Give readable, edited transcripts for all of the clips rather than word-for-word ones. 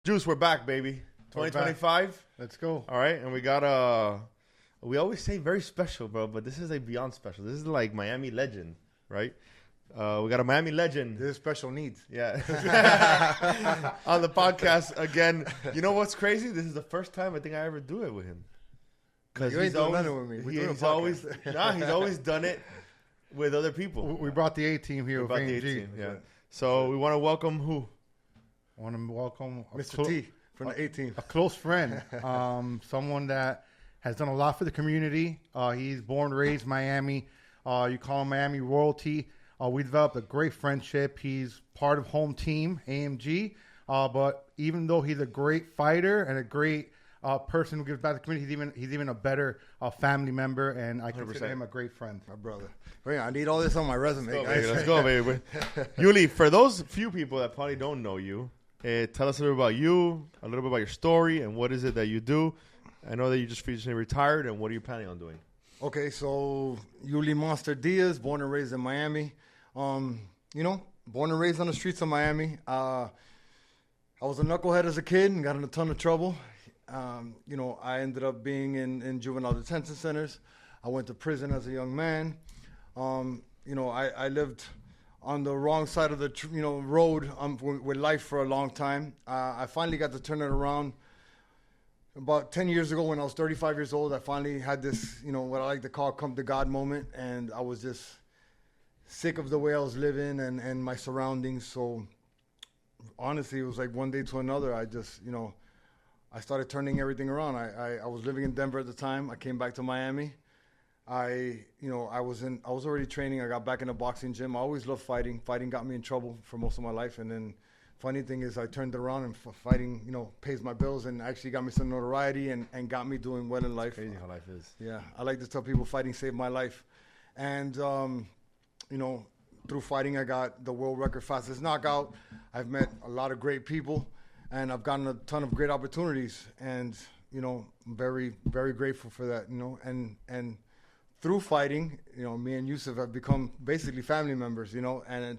Juice, we're back, baby. 2025. Let's go. All right, and we got we always say very special, bro, but this is a beyond special. This is like Miami legend, right? We got a Miami legend. This is special needs. Yeah. On the podcast again. You know what's crazy? This is the first time I think I ever do it with him. Because he's doing nothing with me. He's always done it with other people. We brought the A-team here with AMG. Yeah. So we want to welcome who? I want to welcome Mr. T from the A-team. A close friend. Someone that has done a lot for the community. He's born, raised Miami. You call him Miami royalty. We developed a great friendship. He's part of home team, AMG. But even though he's a great fighter and a great person who gives back to the community, he's even a better family member, and I consider him a great friend. My brother. Wait, I need all this on my resume, guys. Let's go, baby. Uly, for those few people that probably don't know you, tell us a little about you, a little bit about your story, and what is it that you do. I know that you just recently retired, and what are you planning on doing? Okay, so Uly Monster Diaz, born and raised in Miami. Born and raised on the streets of Miami. I was a knucklehead as a kid and got in a ton of trouble. I ended up being in juvenile detention centers. I went to prison as a young man. I lived on the wrong side of the road with life for a long time. I finally got to turn it around. About 10 years ago, when I was 35 years old, I finally had this, what I like to call come to God moment, and I was just sick of the way I was living and my surroundings. So honestly, it was like one day to another. I just, I started turning everything around. I was living in Denver at the time. I came back to Miami. I was already training. I got back in the boxing gym. I always loved fighting. Fighting got me in trouble for most of my life. And then funny thing is I turned it around, and fighting, pays my bills and actually got me some notoriety and got me doing well in life. It's crazy how life is. Yeah. I like to tell people fighting saved my life. And, through fighting, I got the world record fastest knockout. I've met a lot of great people, and I've gotten a ton of great opportunities. And, I'm very, very grateful for that, and through fighting, me and Juseff have become basically family members, and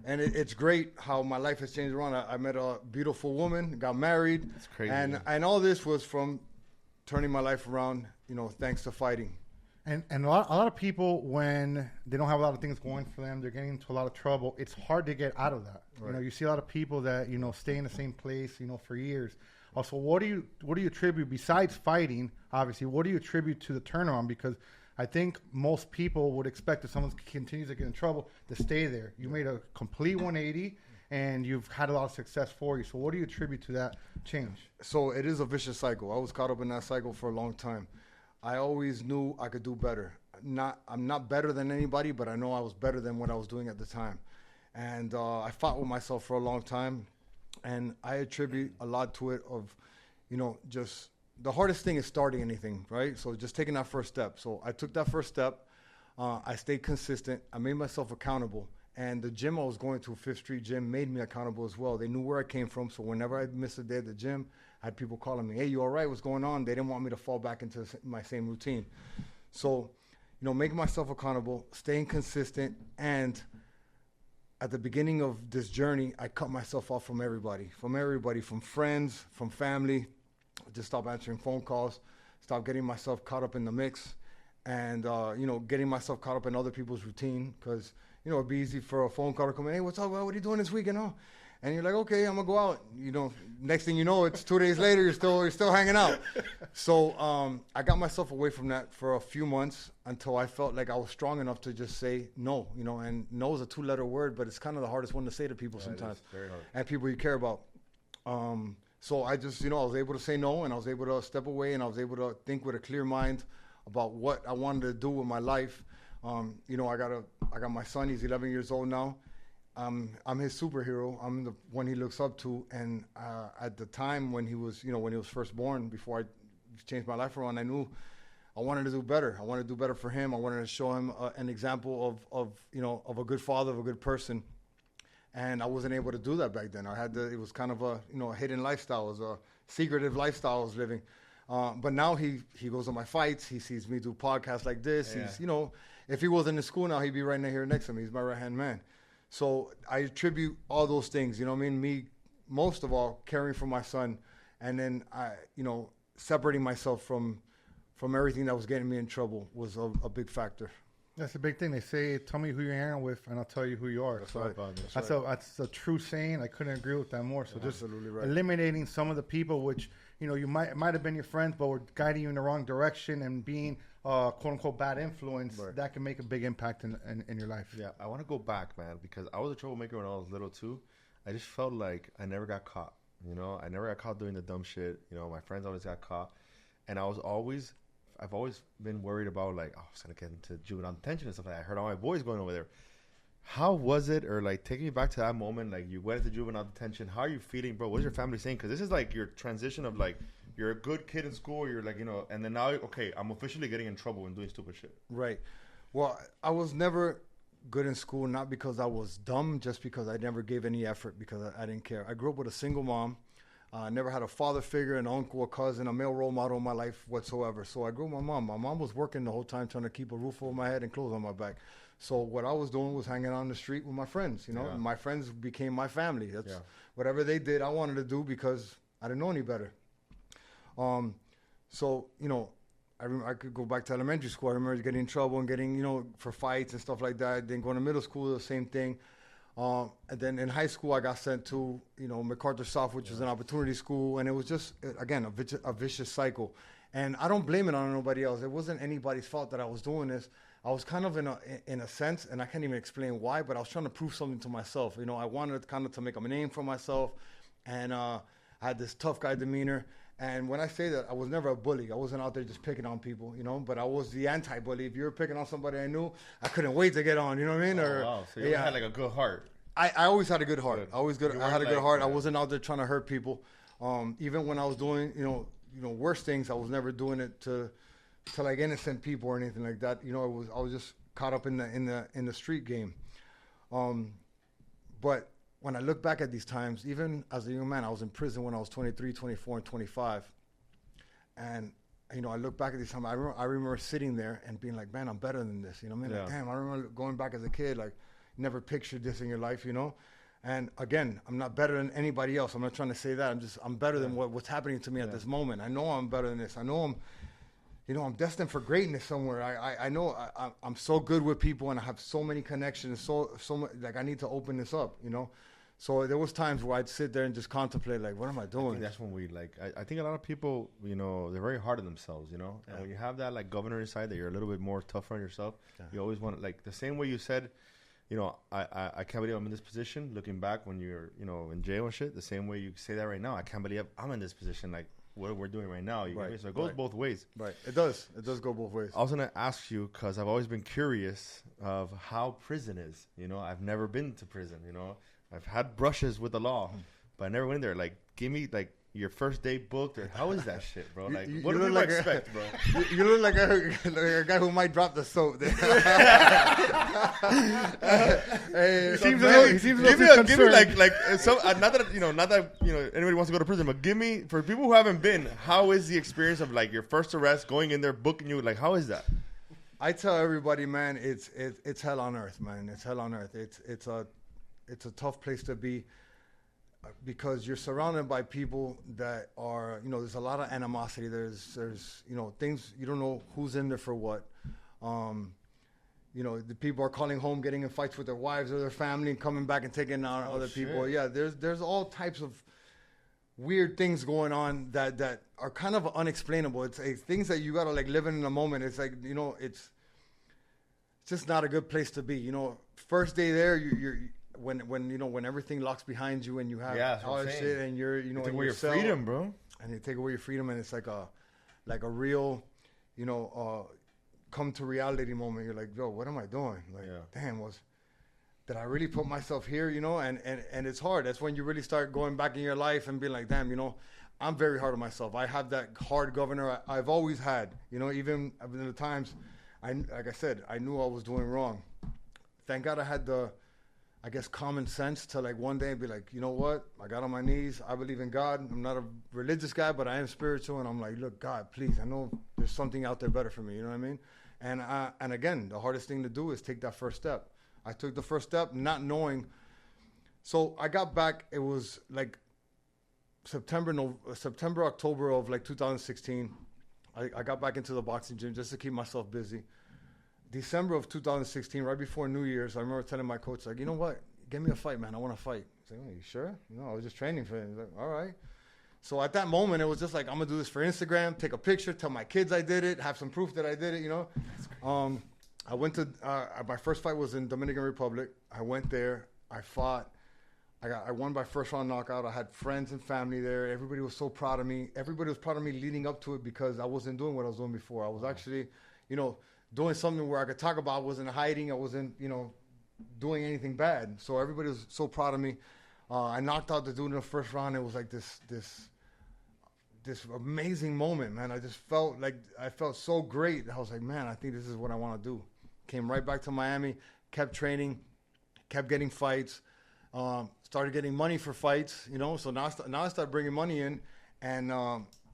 it's great how my life has changed around. I met a beautiful woman, got married. That's crazy. And all this was from turning my life around, thanks to fighting. And a lot of people, when they don't have a lot of things going for them, they're getting into a lot of trouble. It's hard to get out of that. Right. You see a lot of people that stay in the same place, for years. Also, what do you attribute besides fighting? Obviously, what do you attribute to the turnaround? Because I think most people would expect if someone continues to get in trouble to stay there. You made a complete 180, and you've had a lot of success for you. So, what do you attribute to that change? So it is a vicious cycle. I was caught up in that cycle for a long time. I always knew I could do better. I'm not better than anybody, but I know I was better than what I was doing at the time. And I fought with myself for a long time, and I attribute a lot to it of, just the hardest thing is starting anything, right? So just taking that first step. So I took that first step. I stayed consistent. I made myself accountable. And the gym I was going to, Fifth Street Gym, made me accountable as well. They knew where I came from, so whenever I missed a day at the gym, I had people calling me, hey, you all right? What's going on? They didn't want me to fall back into my same routine. So, making myself accountable, staying consistent, and at the beginning of this journey, I cut myself off from everybody, from friends, from family. I just stopped answering phone calls, stopped getting myself caught up in the mix, and, getting myself caught up in other people's routine, because, it'd be easy for a phone call to come in, hey, what's up, what are you doing this weekend? Oh? And you're like, okay, I'm gonna go out. Next thing you know, it's 2 days later, you're still hanging out. So I got myself away from that for a few months until I felt like I was strong enough to just say no. And no is a 2-letter word, but it's kind of the hardest one to say to people sometimes. Very hard. And people you care about. So I just, I was able to say no, and I was able to step away, and I was able to think with a clear mind about what I wanted to do with my life. I got my son. He's 11 years old now. I'm his superhero. I'm the one he looks up to. And at the time when he was first born, before I changed my life around, I knew I wanted to do better. I wanted to do better for him. I wanted to show him an example of a good father, of a good person. And I wasn't able to do that back then. It was kind of a hidden lifestyle. It was a secretive lifestyle I was living. But now he goes to my fights. He sees me do podcasts like this. Yeah. He's, if he wasn't in school now, he'd be right here next to me. He's my right-hand man. So I attribute all those things, me most of all, caring for my son, and then separating myself from everything that was getting me in trouble was a big factor. That's a big thing. They say, "Tell me who you're hanging with, and I'll tell you who you are." That's so right. That's a true saying. I couldn't agree with that more. So just absolutely right. eliminating some of the people which you might have been your friends, but were guiding you in the wrong direction and being quote unquote bad influence. Right. That can make a big impact in your life. Yeah, I want to go back, man, because I was a troublemaker when I was little too. I just felt like I never got caught. I never got caught doing the dumb shit. My friends always got caught, and I've always been worried about like, I was gonna get into juvenile detention and stuff like that. I heard all my boys going over there. How was it, or like taking me back to that moment, like you went into juvenile detention, how are you feeling, bro? What's your family saying? Because this is like your transition of like, you're a good kid in school, you're like, and then now, okay, I'm officially getting in trouble and doing stupid shit. Right. Well, I was never good in school, not because I was dumb, just because I never gave any effort, because I didn't care. I grew up with a single mom. Never had a father figure, an uncle, a cousin, a male role model in my life whatsoever. So I grew up with my mom. My mom was working the whole time trying to keep a roof over my head and clothes on my back. So what I was doing was hanging out on the street with my friends, Yeah. And my friends became my family. That's whatever they did, I wanted to do because I didn't know any better. So, I could go back to elementary school. I remember getting in trouble and getting, for fights and stuff like that. Then going to middle school, the same thing. And then in high school, I got sent to, MacArthur South, which is an opportunity school. And it was just, again, a vicious cycle. And I don't blame it on nobody else. It wasn't anybody's fault that I was doing this. I was kind of in a sense, and I can't even explain why, but I was trying to prove something to myself. I wanted kind of to make a name for myself. And I had this tough guy demeanor. And when I say that, I was never a bully. I wasn't out there just picking on people, but I was the anti-bully. If you were picking on somebody I knew, I couldn't wait to get on, you know what I mean? Wow, so you had like a good heart. I always had a good heart. I had a good heart. Yeah. I wasn't out there trying to hurt people. Even when I was doing, worse things, I was never doing it to like innocent people or anything like that. I was just caught up in the street game. But when I look back at these times, even as a young man, I was in prison when I was 23, 24, and 25. And, I look back at these times, I remember sitting there and being like, man, I'm better than this. Like, damn, I remember going back as a kid, like, never pictured this in your life, And again, I'm not better than anybody else. I'm not trying to say that. I'm better than what's happening to me at this moment. I know I'm better than this. I know I'm destined for greatness somewhere. I know I'm so good with people and I have so many connections. So much, like I need to open this up, So there was times where I'd sit there and just contemplate, like, what am I doing? I think that's when we I think a lot of people, they're very hard on themselves, And when you have that like governor inside that you're a little bit more tougher on yourself, you always want to, like the same way you said, I can't believe I'm in this position. Looking back when you're, in jail and shit, the same way you say that right now, I can't believe I'm in this position. Like what we're doing right now. So it goes both ways. Right. It does. It does go both ways. I was going to ask you, because I've always been curious of how prison is. I've never been to prison, I've had brushes with the law, but I never went there. Like, give me, like, your first day booked, or how is that shit, bro? Like, what do you expect, bro? You look like a guy who might drop the soap. He seems a little give me like some not that anybody wants to go to prison, but give me, for people who haven't been, how is the experience of like your first arrest, going in there, booking you? Like, how is that? I tell everybody, man, it's hell on earth, man. It's hell on earth. It's a tough place to be. Because you're surrounded by people that are, there's a lot of animosity. There's things you don't know who's in there for what. The people are calling home, getting in fights with their wives or their family, and coming back and taking out other people. Yeah, there's all types of weird things going on that are kind of unexplainable. It's things that you gotta like live in a moment. It's like it's just not a good place to be. First day there, you're when everything locks behind you and you have all that shit and you're you take away your freedom, bro. And they take away your freedom, and it's like a real come to reality moment. You're like, yo, what am I doing? Like, damn, did I really put myself here? And it's hard. That's when you really start going back in your life and being like, damn, I'm very hard on myself. I have that hard governor I've always had. Even in the times, like I said, I knew I was doing wrong. Thank God I had the common sense to like one day be like, you know what? I got on my knees. I believe in God. I'm not a religious guy, but I am spiritual. And I'm like, look, God, please, I know there's something out there better for me. You know what I mean? And again, the hardest thing to do is take that first step. I took the first step not knowing. So I got back. It was like September, October of like 2016. I got back into the boxing gym just to keep myself busy. December of 2016, right before New Year's, I remember telling my coach, like, you know what? Give me a fight, man. I want to fight. He's like, oh, you sure? No, I was just training for it. He's like, all right. So at that moment, it was just like, I'm going to do this for Instagram, take a picture, tell my kids I did it, have some proof that I did it, you know? I went to, my first fight was in Dominican Republic. I went there. I fought. I won by first round knockout. I had friends and family there. Everybody was so proud of me. Everybody was proud of me leading up to it because I wasn't doing what I was doing before. I was actually, doing something where I could talk about. I wasn't hiding. I wasn't, doing anything bad. So everybody was so proud of me. I knocked out the dude in the first round. It was like this amazing moment, man. I just felt so great. I was like, man, I think this is what I want to do. Came right back to Miami, kept training, kept getting fights, started getting money for fights, So now I started bringing money in, and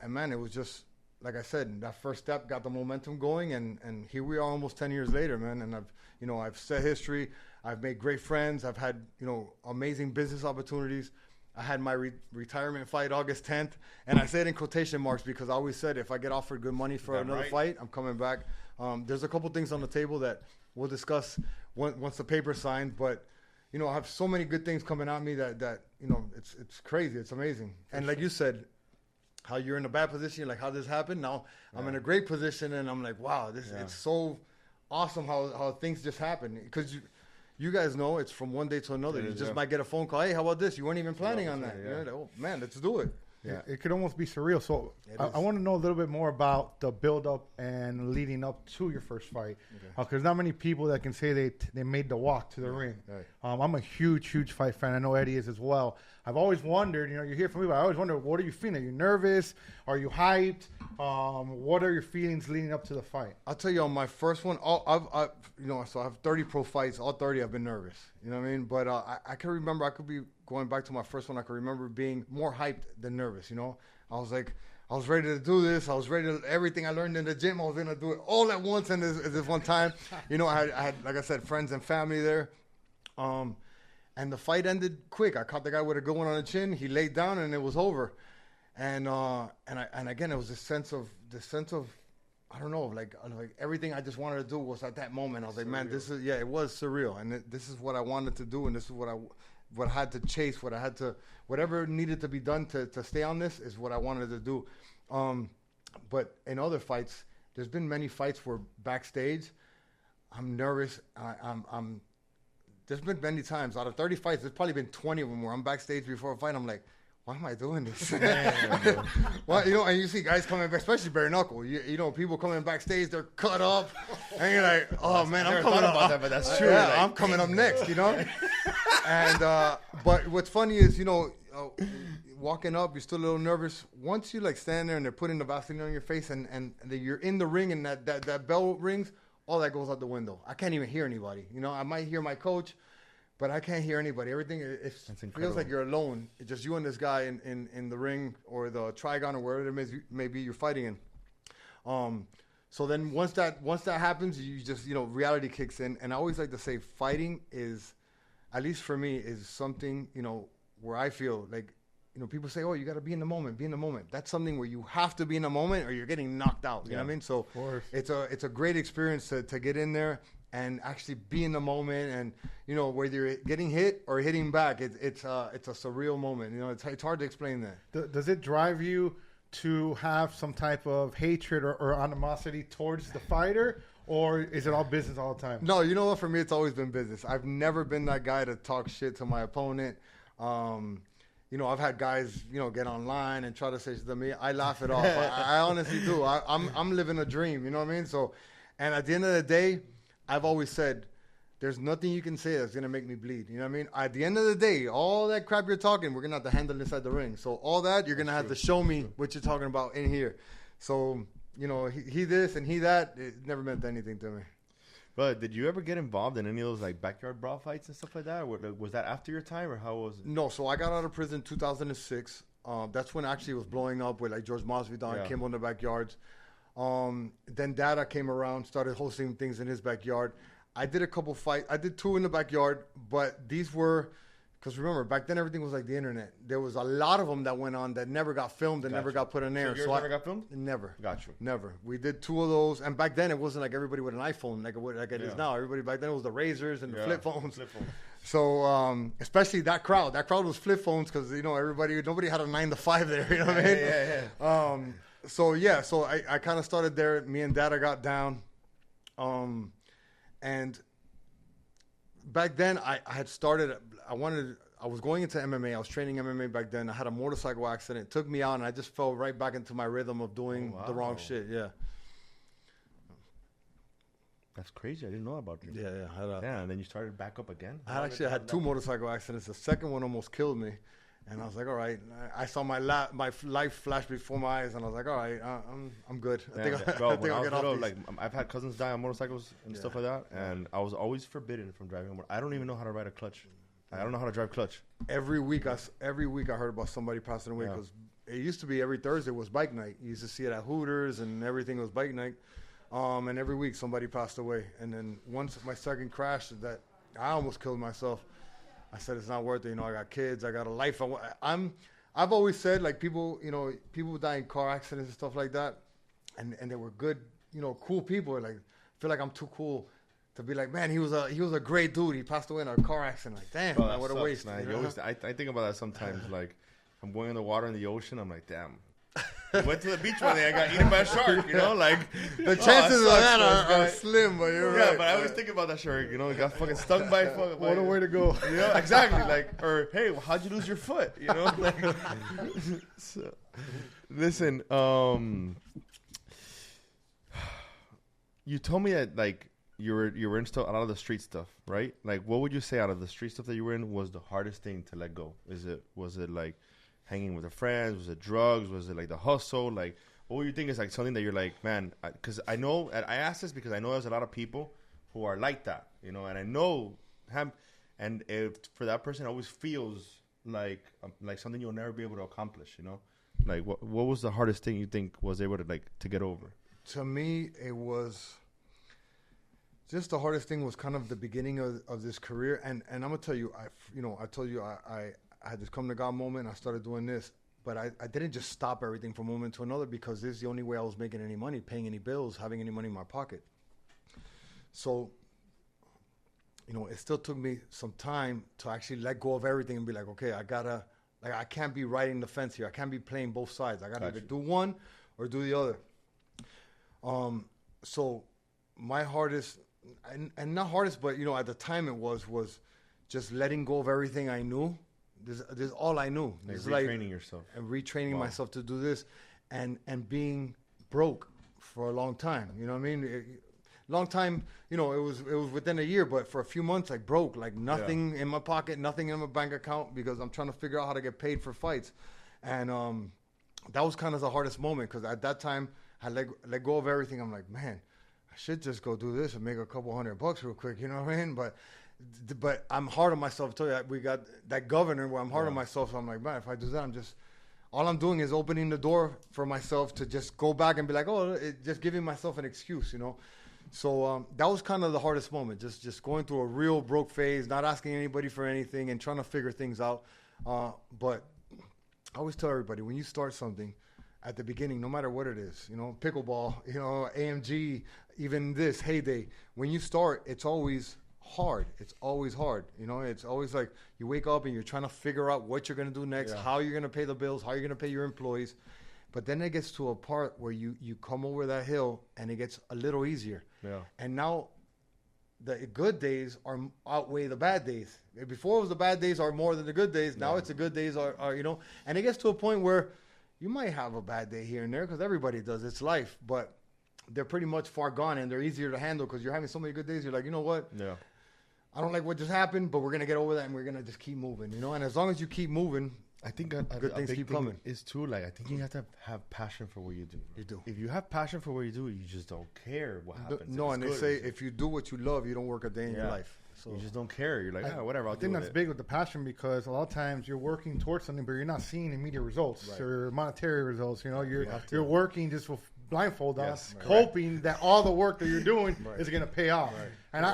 man, it was just like I said, that first step got the momentum going, and here we are almost 10 years later, man. And I've set history. I've made great friends. I've had amazing business opportunities. I had my retirement fight August 10th, and I say it in quotation marks because I always said if I get offered good money for another fight, I'm coming back. There's a couple things on the table that we'll discuss once the paper's signed, but I have so many good things coming at me that it's crazy. It's amazing. And like you said, how you're in a bad position, like how this happened. Now I'm in a great position, and I'm like, wow, it's so awesome how things just happen because you guys know it's from one day to another. You just might get a phone call. Hey, how about this? You weren't even planning on that. You're like, oh man, let's do it. Yeah, it could almost be surreal. So I want to know a little bit more about the build-up and leading up to your first fight. Because there's not many people that can say they made the walk to the ring. Right. I'm a huge fight fan. I know Eddie is as well. I've always wondered, you hear from me, but I always wonder, what are you feeling? Are you nervous? Are you hyped? What are your feelings leading up to the fight? I'll tell you, on my first one, so I have 30 pro fights. All 30 I've been nervous. You know what I mean? But I can remember, I could be going back to my first one, I can remember being more hyped than nervous, I was like, I was ready to do this. I was ready to, everything I learned in the gym, I was going to do it all at once and this one time. I had, like I said, friends and family there. And the fight ended quick. I caught the guy with a good one on the chin. He laid down and it was over. And again, it was this sense of I don't know, like everything I just wanted to do was at that moment. I was like, man, it was surreal. And this is what I wanted to do. And this is what I had to chase, whatever needed to be done to stay on this is what I wanted to do. But in other fights, there's been many fights where backstage, I'm nervous. There's been many times out of 30 fights, there's probably been 20 of them where I'm backstage before a fight. I'm like, why am I doing this? Well, and you see guys coming back, especially bare knuckle. People coming backstage, they're cut up, and you're like, oh man, I'm coming up. That, but that's true. Yeah, I'm coming up next, And but what's funny is, walking up, you're still a little nervous. Once you stand there and they're putting the Vaseline on your face, and you're in the ring, and that bell rings, all that goes out the window. I can't even hear anybody. I might hear my coach, but I can't hear anybody. Everything it feels like you're alone. It's just you and this guy in the ring or the trigon or wherever it may be you're fighting in. So then once that happens, you just reality kicks in. And I always like to say fighting is, at least for me, is something where I feel like people say, oh, you got to be in the moment, be in the moment. That's something where you have to be in the moment or you're getting knocked out. You know what I mean? So it's a great experience to get in there and actually be in the moment, and whether you're getting hit or hitting back, it's a surreal moment. It's hard to explain that. Does it drive you to have some type of hatred or animosity towards the fighter, or is it all business all the time? No, you know what? For me, it's always been business. I've never been that guy to talk shit to my opponent. I've had guys, get online and try to say shit to me. I laugh it off. I honestly do. I'm living a dream. You know what I mean? So, and at the end of the day, I've always said, there's nothing you can say that's going to make me bleed. You know what I mean? At the end of the day, all that crap you're talking, we're going to have to handle inside the ring. So all that, you're going to have to show me what you're talking about in here. So, he this and he that, it never meant anything to me. But did you ever get involved in any of those backyard brawl fights and stuff like that? Or was that after your time, or how was it? No, so I got out of prison in 2006. That's when actually it was blowing up with Jorge Masvidal and Kimbo in the backyards. Then Dada came around, started hosting things in his backyard. I did a couple fights. I did 2 in the backyard, but these were Because remember, back then everything was like the internet. There was a lot of them that went on that never got filmed and never got put in air. So yours never got filmed? Never. Got you. Never. We did 2 of those, and back then it wasn't like everybody with an iPhone like it is now. Everybody back then it was the Razors and the flip phones. So especially that crowd. That crowd was flip phones because nobody had a 9 to 5 there. You know what I mean? So I kind of started there. Me and Dada got down, and back then I had started. I was going into MMA. I was training MMA back then. I had a motorcycle accident. It took me out, and I just fell right back into my rhythm of doing the wrong shit. Yeah. That's crazy. I didn't know about you. Yeah. And then you started back up again? I had 2 motorcycle accidents. The second one almost killed me. And I was like, all right. I saw my life flash before my eyes, and I was like, all right, I'm good. I think I'll get off these. Like, I've had cousins die on motorcycles and stuff like that, and I was always forbidden from driving. I don't even know how to ride a clutch. I don't know how to drive clutch. Every week I heard about somebody passing away because it used to be every Thursday was bike night. You used to see it at Hooters and everything was bike night. And every week somebody passed away. And then once my second crash, that I almost killed myself. I said it's not worth it. I got kids. I got a life. I've always said like people die in car accidents and stuff like that, and they were good, cool people. Like I feel like I'm too cool to be like, man, he was a great dude. He passed away in a car accident. Like, damn, man, what a waste. Man. I think about that sometimes. Like, I'm going in the water in the ocean. I'm like, damn. I went to the beach one day. I got eaten by a shark. Like the chances of that are slim, but you're right. Yeah, but I always think about that shark. Got fucking stung by a fucking. What a way to go. Exactly. Like, or hey, how'd you lose your foot? Like. So, listen, you told me that like. You were into a lot of the street stuff, right? Like, what would you say out of the street stuff that you were in was the hardest thing to let go? Was it like hanging with the friends? Was it drugs? Was it like the hustle? Like, what would you think is like something that you're like, man? Because I know I asked this because I know there's a lot of people who are like that, and I know and if for that person, it always feels like something you'll never be able to accomplish, Like, what was the hardest thing you think was able to get over? To me, it was. Just the hardest thing was kind of the beginning of this career, and I'm gonna tell you, I told you I had this come to God moment. I started doing this, but I didn't just stop everything from one moment to another because this is the only way I was making any money, paying any bills, having any money in my pocket. So, it still took me some time to actually let go of everything and be like, okay, I can't be riding the fence here. I can't be playing both sides. I gotta either do one or do the other. So my hardest. And not hardest, but at the time it was just letting go of everything I knew. This is all I knew. Like retraining yourself and retraining myself to do this, and being broke for a long time. You know what I mean? Long time. It was within a year, but for a few months, like broke, like nothing in my pocket, nothing in my bank account because I'm trying to figure out how to get paid for fights, and that was kind of the hardest moment because at that time I let go of everything. I'm like, man. I should just go do this and make a couple $100 real quick, you know what I mean? But I'm hard on myself. I tell you, we got that governor where I'm hard on myself. So I'm like, man, if I do that, all I'm doing is opening the door for myself to just go back and be like, just giving myself an excuse, So that was kind of the hardest moment, just going through a real broke phase, not asking anybody for anything and trying to figure things out. But I always tell everybody, when you start something, at the beginning, no matter what it is, pickleball, AMG, even this heyday, when you start, it's always hard. It's always hard. It's always like you wake up and you're trying to figure out what you're going to do next, how you're going to pay the bills, how you're going to pay your employees. But then it gets to a part where you come over that hill and it gets a little easier. Yeah. And now the good days outweigh the bad days. Before it was the bad days are more than the good days. Now it's the good days are and it gets to a point where you might have a bad day here and there because everybody does. It's life. But they're pretty much far gone and they're easier to handle because you're having so many good days. You're like, you know what? Yeah. I don't like what just happened, but we're going to get over that and we're going to just keep moving, And as long as you keep moving, I think good things keep coming. Is too, I think you have to have passion for what you do. You do. If you have passion for what you do, you just don't care what happens. No, and they say if you do what you love, you don't work a day in your life. So you just don't care. You're like, whatever. I think that's big with the passion because a lot of times you're working towards something, but you're not seeing immediate results or monetary results. You're working just blindfold on, Yes, hoping that all the work that you're doing is going to pay off. Right.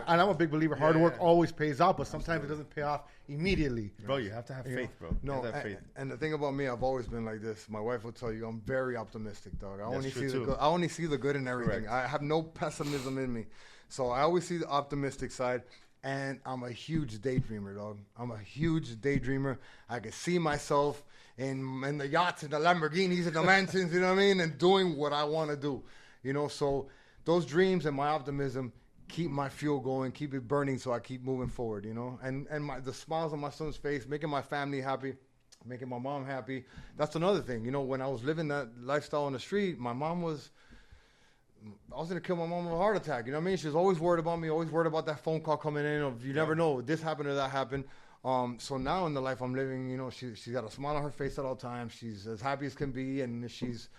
And I'm a big believer. Hard work always pays off, but sometimes it doesn't pay off immediately. Bro, you have to have faith, bro. No, You have to have faith. and the thing about me, I've always been like this. My wife will tell you, I'm very optimistic, dog. I That's only true, see the too. good. I only see the good in everything. Correct. I have no pessimism in me, so I always see the optimistic side. And I'm a huge daydreamer, dog. I'm a huge daydreamer. I can see myself in the yachts and the Lamborghinis and the mansions, you know what I mean, and doing what I want to do, you know. So those dreams and my optimism keep my fuel going, keep it burning, so I keep moving forward, you know. And the smiles on my son's face, making my family happy, making my mom happy. That's another thing, you know. When I was living that lifestyle on the street, my mom was. I was gonna kill my mom with a heart attack. You know what I mean? She was always worried about me, always worried about that phone call coming in. Of you never know, this happened or that happened. So now in the life I'm living, you know, she's got a smile on her face at all times. She's as happy as can be, and she's,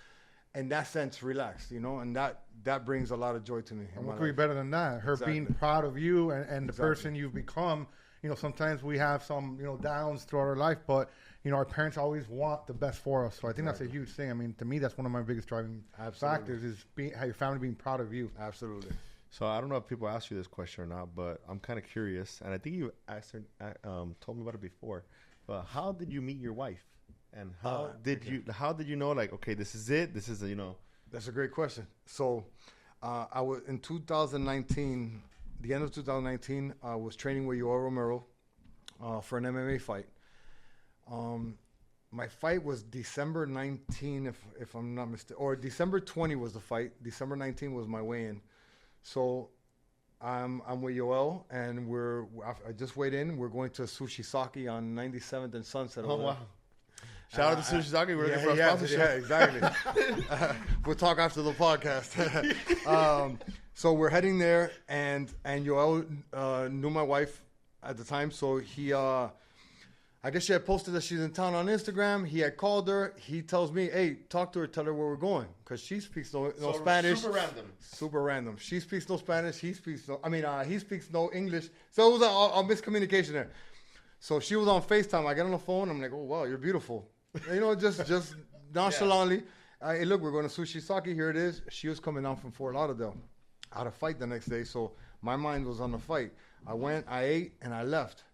in that sense, relaxed. You know, and that brings a lot of joy to me. And what could be better than that? Her being proud of you and the person you've become. You know, sometimes we have some, you know, downs throughout our life, but, you know, our parents always want the best for us. So I think that's a huge thing. I mean, to me, that's one of my biggest driving factors is how your family being proud of you. Absolutely. So I don't know if people ask you this question or not, but I'm kind of curious, and I think you told me about it before. But how did you meet your wife, and how did you know, like, okay, this is it? This is you know. That's a great question. So I was in 2019. The end of 2019, I was training with Yoel Romero for an MMA fight. My fight was December 19, if I'm not mistaken, or December 20 was the fight. December 19 was my weigh-in. So I'm with Yoel, and I just weighed in. We're going to Sushi Sake on 97th and Sunset. Oh wow! Shout out to Sushi Sake. We're looking for a sponsorship. Yeah, exactly. We'll talk after the podcast. So we're heading there, and Yoel knew my wife at the time, so he, I guess she had posted that she's in town on Instagram. He had called her. He tells me, hey, talk to her, tell her where we're going, because she speaks no Spanish. Super random. Super random. She speaks no Spanish. He speaks no English. So it was a miscommunication there. So she was on FaceTime. I get on the phone. I'm like, oh, wow, you're beautiful. You know, just nonchalantly. Hey, look, we're going to Sushi Sake. Here it is. She was coming down from Fort Lauderdale. I had a fight the next day, so my mind was on the fight. I went, I ate, and I left.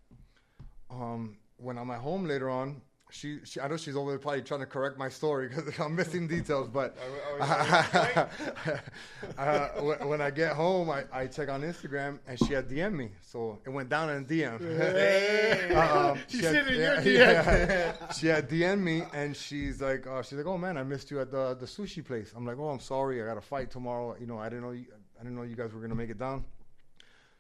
When I'm at home later on, she I know she's over there probably trying to correct my story because I'm missing details, but when I get home, I check on Instagram, and she had DM'd me. So it went down in DM. She's sitting in your DM. She had DM'd me, and she's like, oh man, I missed you at the sushi place. I'm like, oh, I'm sorry, I got a fight tomorrow. You know, I didn't know you guys were gonna make it down.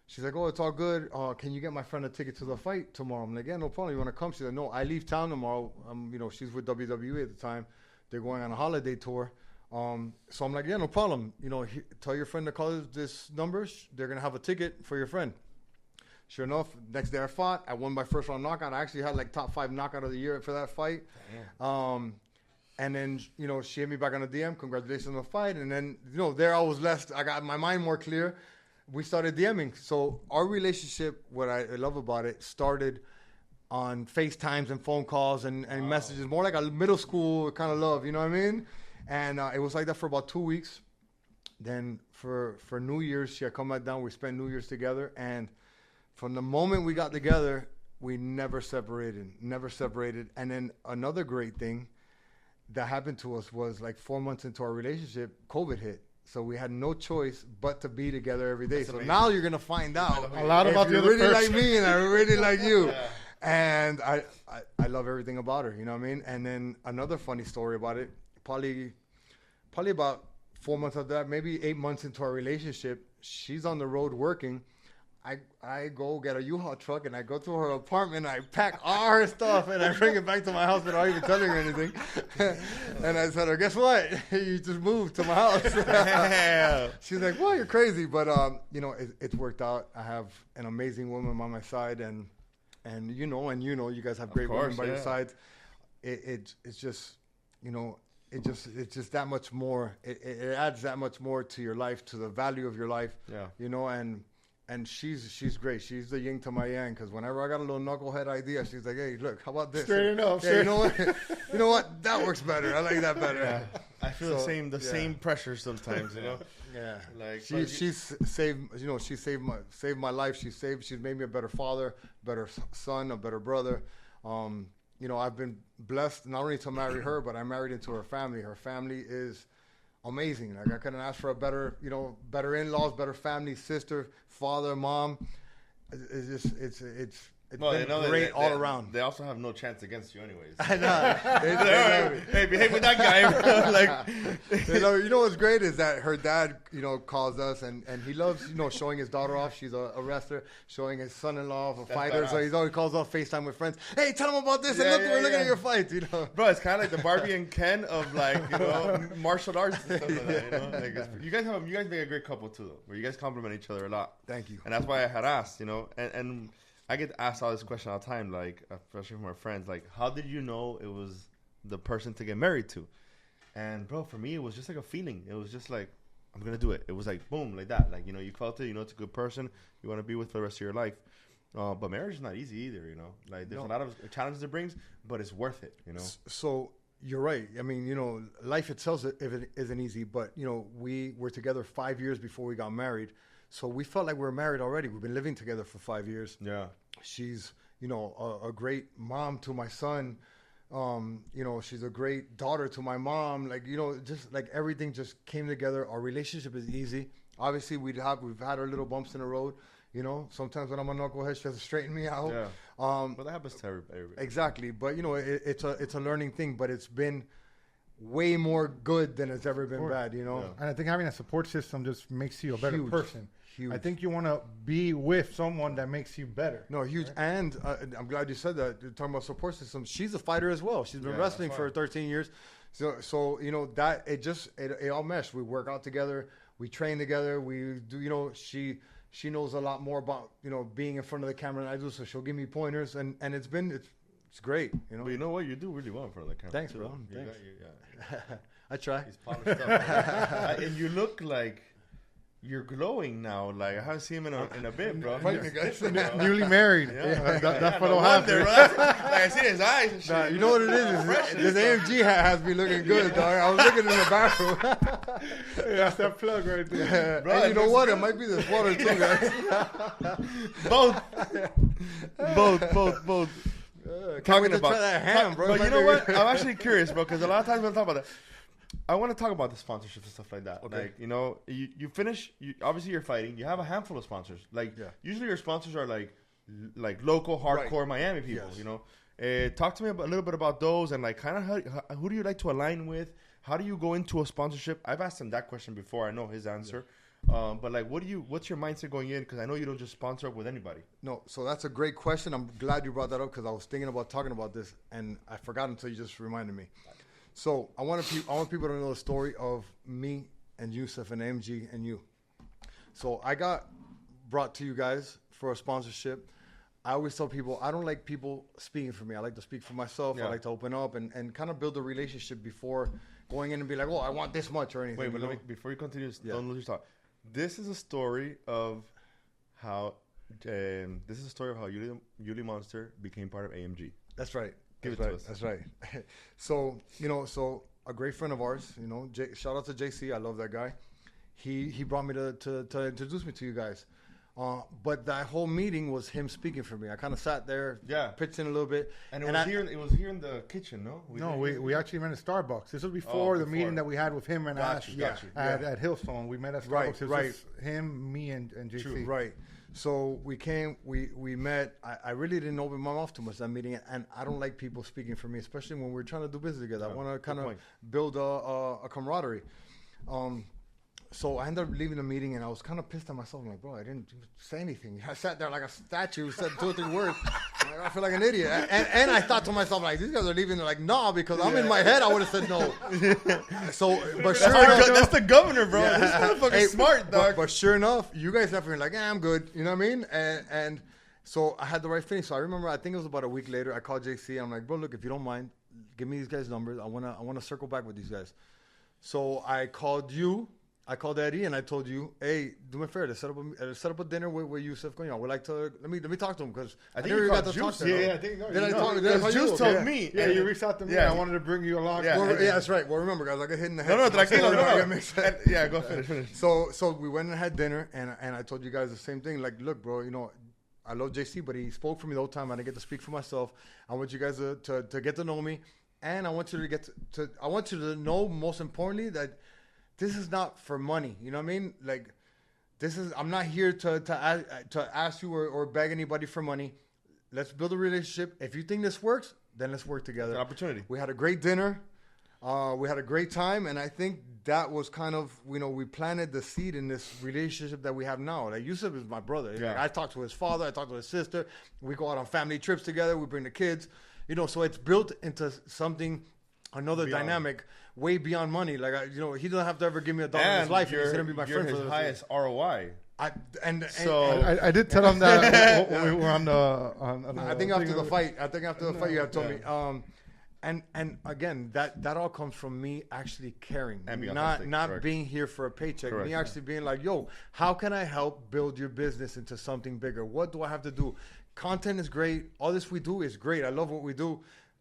She's like, oh, it's all good. Can you get my friend a ticket to the fight tomorrow? I'm like, yeah, no problem. You want to come? She's like, no, I leave town tomorrow. You know, she's with WWE at the time. They're going on a holiday tour. So I'm like, yeah, no problem. You know, tell your friend to call this number. They're going to have a ticket for your friend. Sure enough, next day I fought. I won my first round knockout. I actually had like top 5 knockout of the year for that fight. And then, you know, she hit me back on the DM. Congratulations on the fight. And then, you know, there I was left. I got my mind more clear. We started DMing. So our relationship, what I love about it, started on FaceTimes and phone calls and messages, more like a middle school kind of love, you know what I mean? And it was like that for about 2 weeks. Then for New Year's, she had come back down. We spent New Year's together. And from the moment we got together, we never separated. And then another great thing that happened to us was like 4 months into our relationship, COVID hit. So we had no choice but to be together every day. That's so amazing. Now you're going to find out a lot about the other really person. Like me and I really like you. Yeah. And I love everything about her, you know what I mean? And then another funny story about it, probably about 4 months after that, maybe 8 months into our relationship, she's on the road working. I go get a U-Haul truck, and I go to her apartment, and I pack all her stuff, and I bring it back to my house without even telling her anything. And I said, guess what? You just moved to my house. She's like, well, you're crazy. But, you know, it's worked out. I have an amazing woman by my side, and you you guys have great women by your sides. It's just, you know, it's just that much more. It adds that much more to your life, to the value of your life. Yeah. You know, and she's great. She's the yin to my yang, because whenever I got a little knucklehead idea, she's like, hey, look, how about this? Straight enough. You know what? That works better. I like that better. Yeah. feel the same pressure sometimes, you know. Yeah, Like she's saved my life. She's made me a better father, better son, a better brother. I've been blessed not only to marry her, but I married into her family. Her family is amazing. Like I couldn't ask for a better in-laws, better family, sister, father, mom. It's been great all around. They also have no chance against you, anyways. I know. Hey, behave with that guy. Like, you know what's great is that her dad, calls us and he loves, showing his daughter off. She's a wrestler, showing his son-in-law a fighter. Badass. So he always calls off FaceTime with friends. Hey, tell him about this and look, we're looking at your fights. Bro, it's kind of like the Barbie and Ken of martial arts and stuff like that. Like you guys make a great couple too, though, where you guys compliment each other a lot. Thank you. And that's why I had asked, and I get asked all this question all the time, like, especially from my friends, like, how did you know it was the person to get married to? And, bro, for me, it was just like a feeling. It was just like, I'm going to do it. It was like, boom, like that. Like, you felt it. It's a good person you want to be with for the rest of your life. But marriage is not easy either, Like, there's a lot of challenges it brings, but it's worth it, So you're right. I mean, life itself isn't easy, but, we were together 5 years before we got married. So we felt like we were married already. We've been living together for 5 years. Yeah. She's, a great mom to my son. She's a great daughter to my mom. Like, just like everything just came together. Our relationship is easy. Obviously, we've had our little bumps in the road. Sometimes when I'm a knucklehead, she has to straighten me out. Yeah. But that happens to everybody. Exactly. But, it's a learning thing. But it's been way more good than it's ever been bad, Yeah. And I think having a support system just makes you a better person. Huge. I think you want to be with someone that makes you better. No, huge. Right? And I'm glad you said that. You're talking about support system. She's a fighter as well. She's been wrestling for 13 years. So that it all meshed. We work out together. We train together. We do, she knows a lot more about, being in front of the camera than I do. So she'll give me pointers and it's great, But you know what? You do really well in front of the camera. Thanks, bro. Thanks. I try. He's polished up. And you look like you're glowing now. Like I haven't seen him in a bit, bro. Newly married. Yeah. That's what will happen. Like I see his eyes and shit. Nah, you know what it is? This AMG hat has me looking good, dog. I was looking in the bathroom. That's that plug right there. Bro, and you know what? It might be this water too, guys. Both. Talking about that ham, bro. But you know what? I'm actually curious, bro, because a lot of times when I talk about that, I want to talk about the sponsorships and stuff like that. Okay. Like, you finish. Obviously, you're fighting. You have a handful of sponsors. Like, usually your sponsors are like local, hardcore Miami people. Yes. Talk to me a little bit about those and like kind of who do you like to align with? How do you go into a sponsorship? I've asked him that question before. I know his answer. Yeah. But like, what's your mindset going in? Because I know you don't just sponsor up with anybody. No, so that's a great question. I'm glad you brought that up because I was thinking about talking about this and I forgot until you just reminded me. So I want people to know the story of me and Juseff and MG and you. So I got brought to you guys for a sponsorship. I always tell people I don't like people speaking for me. I like to speak for myself. Yeah. I like to open up and kind of build a relationship before going in and be like, oh, I want this much or anything. Wait, but before you continue, don't lose your thought. This is a story of how Uly Monster became part of AMG. That's right. Give it to us. That's right. So a great friend of ours, shout out to JC. I love that guy. He brought me to introduce me to you guys. But that whole meeting was him speaking for me. I kind of sat there, pitched in a little bit. And it was here in the kitchen, no? We actually met at Starbucks. This was before the meeting that we had with him and Ash at Hillstone. We met at Starbucks. Right. Him, me, and JC. True, right. So we came, we met. I really didn't open my mouth too much that meeting, and I don't like people speaking for me, especially when we're trying to do business together. I want to kind of build a camaraderie. So I ended up leaving the meeting, and I was kind of pissed at myself. I'm like, bro, I didn't say anything. I sat there like a statue, said 2 or 3 words. Like, I feel like an idiot. And I thought to myself, like, these guys are leaving. They're like, nah, because I'm in my head, I would have said no. So, but sure enough. That's the governor, bro. Yeah. This motherfucker's smart, dog. But sure enough, you guys definitely like, I'm good. You know what I mean? And so I had the right feeling. So I remember, I think it was about a week later, I called JC. And I'm like, bro, look, if you don't mind, give me these guys' numbers. I want to circle back with these guys. So I called you. I called Eddie and I told you, hey, do me a favor, set up a dinner with Juseff. You know, we'd like to let me talk to him because I think you got to talk to him. Yeah, I think Juice told me. Yeah, you reached out to me. Yeah, I wanted to bring you along. Yeah, that's right. Well, remember, guys, I got hit in the head. No, tranquilo. Yeah, go finish. So we went and had dinner, and I told you guys the same thing. Like, look, bro, you know, I love JC, but he spoke for me the whole time. I didn't get to speak for myself. I want you guys to get to know me, and I want you to get to I want you to know, most importantly, that this is not for money. You know what I mean? Like, I'm not here to ask you or beg anybody for money. Let's build a relationship. If you think this works, then let's work together. It's an opportunity. We had a great dinner. We had a great time, and I think that was kind of, you know, we planted the seed in this relationship that we have now. Like, Juseff is my brother. Yeah. Like, I talk to his father. I talk to his sister. We go out on family trips together. We bring the kids. You know, so it's built into something, another dynamic, way beyond money. Like, you know, he doesn't have to ever give me $1 in his life. He's going to be my friend for the highest ROI. I did tell him that when we were on the. I think after the fight, you had told me. And again, that all comes from me actually caring, and not being here for a paycheck. Correct. Me actually being like, yo, how can I help build your business into something bigger? What do I have to do? Content is great. All this we do is great. I love what we do,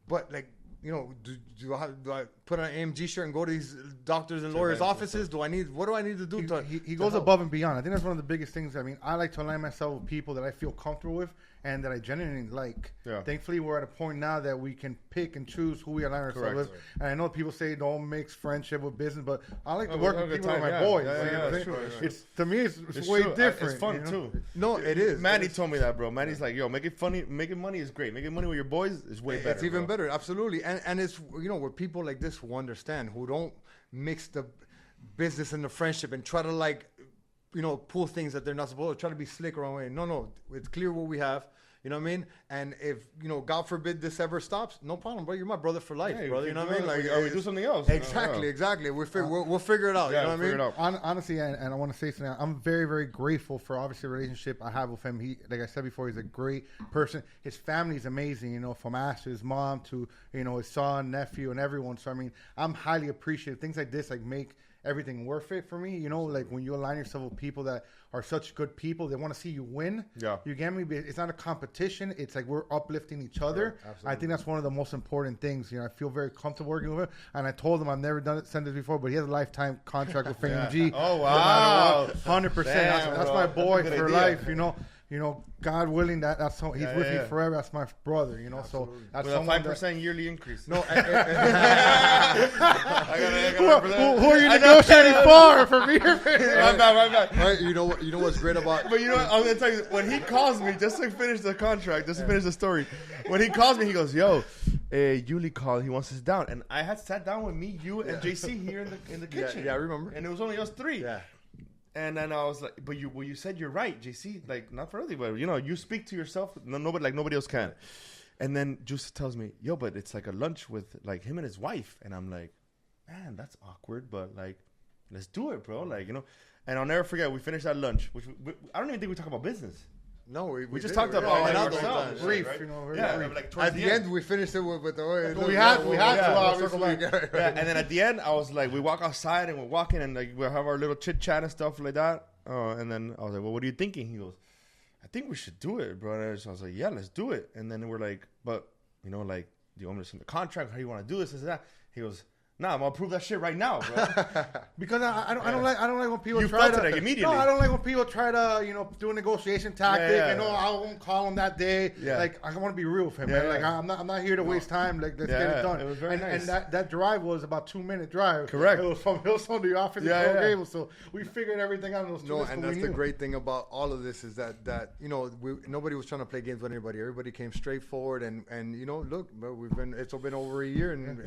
but like, you know, do I put on an AMG shirt and go to these doctors and lawyers' offices? What do I need to do? He goes above and beyond. I think that's one of the biggest things. I mean, I like to align myself with people that I feel comfortable with and that I genuinely like. Yeah. Thankfully, we're at a point now that we can pick and choose who we align ourselves with. And I know people say don't mix friendship with business, but I like to work with people like my boys. To me, it's way different. It's fun too. No, it is. Maddie told me that, bro. Maddie's like, yo, make it funny. Making money is great. Making money with your boys is way better. It's even better, absolutely. And it's, you know, with people like this who understand, who don't mix the business and the friendship and try to, like, you know, pull things that they're not supposed to, try to be slick around way. No, it's clear what we have. You know what I mean? And if, you know, God forbid this ever stops, no problem, bro. You're my brother for life, brother. You know what I mean? Like, we do something else. Exactly. We'll figure it out. You know what I mean? Honestly, and I want to say something. I'm very, very grateful for, obviously, the relationship I have with him. He, like I said before, he's a great person. His family is amazing, you know, from Ash to his mom to, you know, his son, nephew, and everyone. So, I mean, I'm highly appreciative. Things like this, like, make everything worth it for me. You know, like, when you align yourself with people that are such good people, they want to see you win. Yeah. You get me? It's not a competition. It's like we're uplifting each other. I think that's one of the most important things. You know, I feel very comfortable working with him. And I told him I've never said this before, but he has a lifetime contract with AMG. Oh, wow. 100%. That's my boy for life, you know. You know, God willing, he's with me forever. That's my brother, you know. Absolutely. So that's with a 5% yearly increase. No, I gotta who are you negotiating for me? My bad. Right, you know what's great about. But you know what? I'm gonna tell you, when he calls me, just to finish the contract, just to finish the story. When he calls me, he goes, "Yo, Uly called. He wants to sit down." And I had sat down with me, you, and JC here in the kitchen. Yeah, I remember. And it was only us three. Yeah. And then I was like, but you said you're right, JC. Like, not for everybody, but, you know, you speak to yourself. Nobody else can. And then Juice tells me, yo, but it's like a lunch with, like, him and his wife. And I'm like, man, that's awkward, but, like, let's do it, bro. Like, you know. And I'll never forget, we finished that lunch, which I don't even think we talk about business. No, we just talked about ourselves. Brief, right? You know. Yeah, like at the end, we finished it with we had to, obviously. Yeah, and then at the end, I was like, we walk outside and we're walking and, like, we have our little chit chat and stuff like that. And then I was like, well, what are you thinking? He goes, I think we should do it, bro. So I was like, yeah, let's do it. And then we're like, but, you know, like, do you want me to send the contract? How do you want to do this? This and that. He goes, nah, I'm gonna approve that shit right now, bro. Because I don't like when people you try felt to it, like, immediately. No, I don't like when people try to, you know, do a negotiation tactic. I know I won't call him that day. Yeah. Like, I want to be real with him, man. Like, I'm not here to waste time. Like, let's get it done. It was very nice. And that drive was about 2-minute drive. Correct. It was from Hillstone to the office in Coral Gables. So we figured everything out in those 2 minutes. And that's the great thing about all of this is that you know, nobody was trying to play games with anybody. Everybody came straightforward and you know, look, but it's been over a year and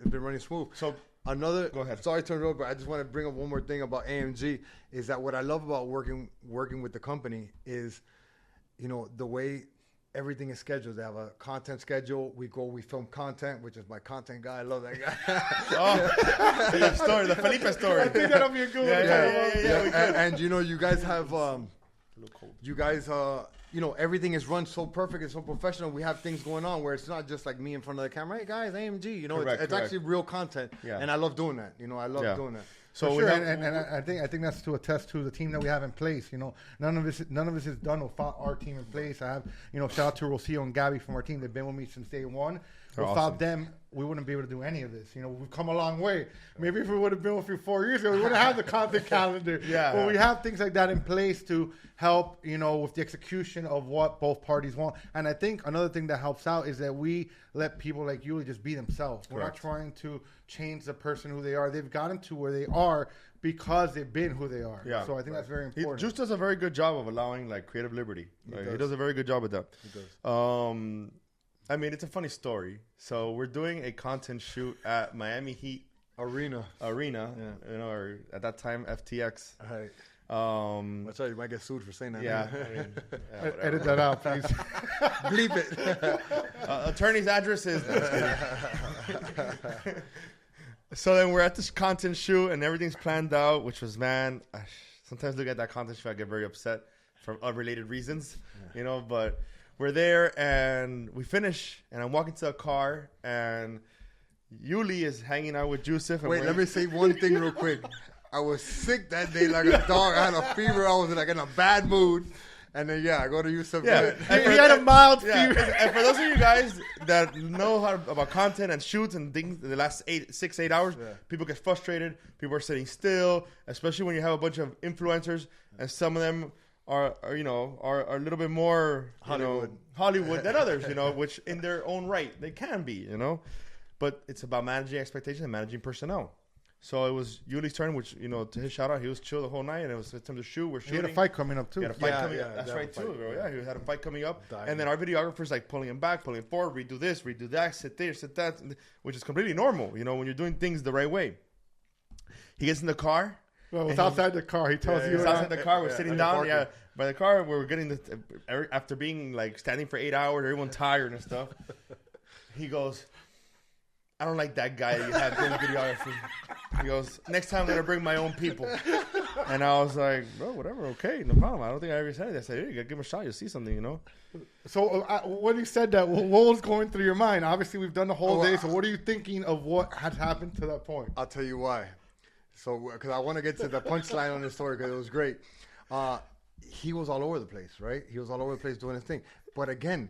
it's been running smooth. So. Go ahead. Sorry to interrupt, but I just want to bring up one more thing about AMG. Is that what I love about working with the company is, you know, the way everything is scheduled. They have a content schedule. We film content, which is my content guy. I love that guy. The Felipe story. I think that'll be a good one. Yeah. And you know, you guys have, you know, everything is run so perfect and so professional. We have things going on where it's not just like me in front of the camera. Hey guys, AMG. You know, it's actually real content, and I love doing that. You know, I love doing that. So For sure, and I think that's to attest to the team that we have in place. You know, none of this is done without our team in place. I have, shout out to Rocio and Gabby from our team. They've been with me since day one. They're Without awesome. them, we wouldn't be able to do any of this. We've come a long way. Maybe if we would have been with you 4 years ago, we wouldn't have the content calendar. Yeah. But we have things like that in place to help, with the execution of what both parties want. And I think another thing that helps out is that we let people like Uly just be themselves. We're not trying to change the person who they are. They've gotten to where they are because they've been who they are. Yeah. So I think that's very important. Juice does a very good job of allowing like creative liberty. He does a very good job with that. He does. I mean, it's a funny story. So we're doing a content shoot at Miami Heat Arena. Yeah. Or at that time FTX. All right. That's right. You might get sued for saying that. Yeah. Edit that out, please. Bleep it. Attorney's address is. So then we're at this content shoot and everything's planned out, which was, man, I sometimes look at that content shoot, I get very upset for unrelated reasons, but we're there and we finish and I'm walking to a car and Uly is hanging out with Juseff. Wait, let me say one thing real quick. I was sick that day like a dog. I had a fever. I was like in a bad mood. And then, I go to Juseff. Yeah. He had a mild fever. And for those of you guys that know about content and shoots and things in the last 6-8 hours, people get frustrated. People are sitting still, especially when you have a bunch of influencers and some of them are a little bit more Hollywood than others, which in their own right they can be, But it's about managing expectations and managing personnel. So it was Uly's turn, which, to his shout out, he was chill the whole night, and it was time to shoot. We're shooting. He had a fight coming up, too. He had a fight coming up. That's right, too, bro. Yeah, he had a fight coming up. And then our videographer's like pulling him back, pulling him forward, redo this, redo that, sit there, sit that, which is completely normal, when you're doing things the right way. He gets in the car. Well, it's outside the car. He tells you. It's outside the car. We're sitting down. Yeah, by the car. We're getting after being like standing for 8 hours, everyone tired and stuff. He goes, I don't like that guy that you have doing videography. He goes, next time I'm going to bring my own people. And I was like, bro, whatever, okay, no problem. I don't think I ever said it. I said, hey, you got to give him a shot. You'll see something, So when you said that, what was going through your mind? Obviously, we've done the whole day. So what are you thinking of what had happened to that point? I'll tell you why. So, because I want to get to the punchline on this story because it was great. He was all over the place, right? He was all over the place doing his thing. But again,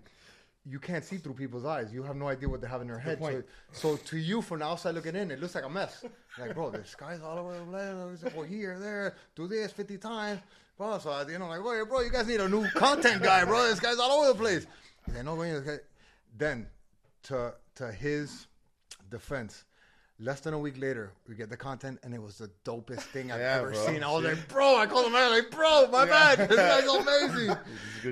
you can't see through people's eyes. You have no idea what they have in their head. So to you, from the outside looking in, it looks like a mess. Like, bro, this guy's all over the place. Well, here, there, do this 50 times. Bro, so, like, bro, you guys need a new content guy, bro. This guy's all over the place. Then, to his defense, less than a week later, we get the content, and it was the dopest thing I've ever seen. I was like, bro, I called him out, like, bro, my bad. This guy's amazing.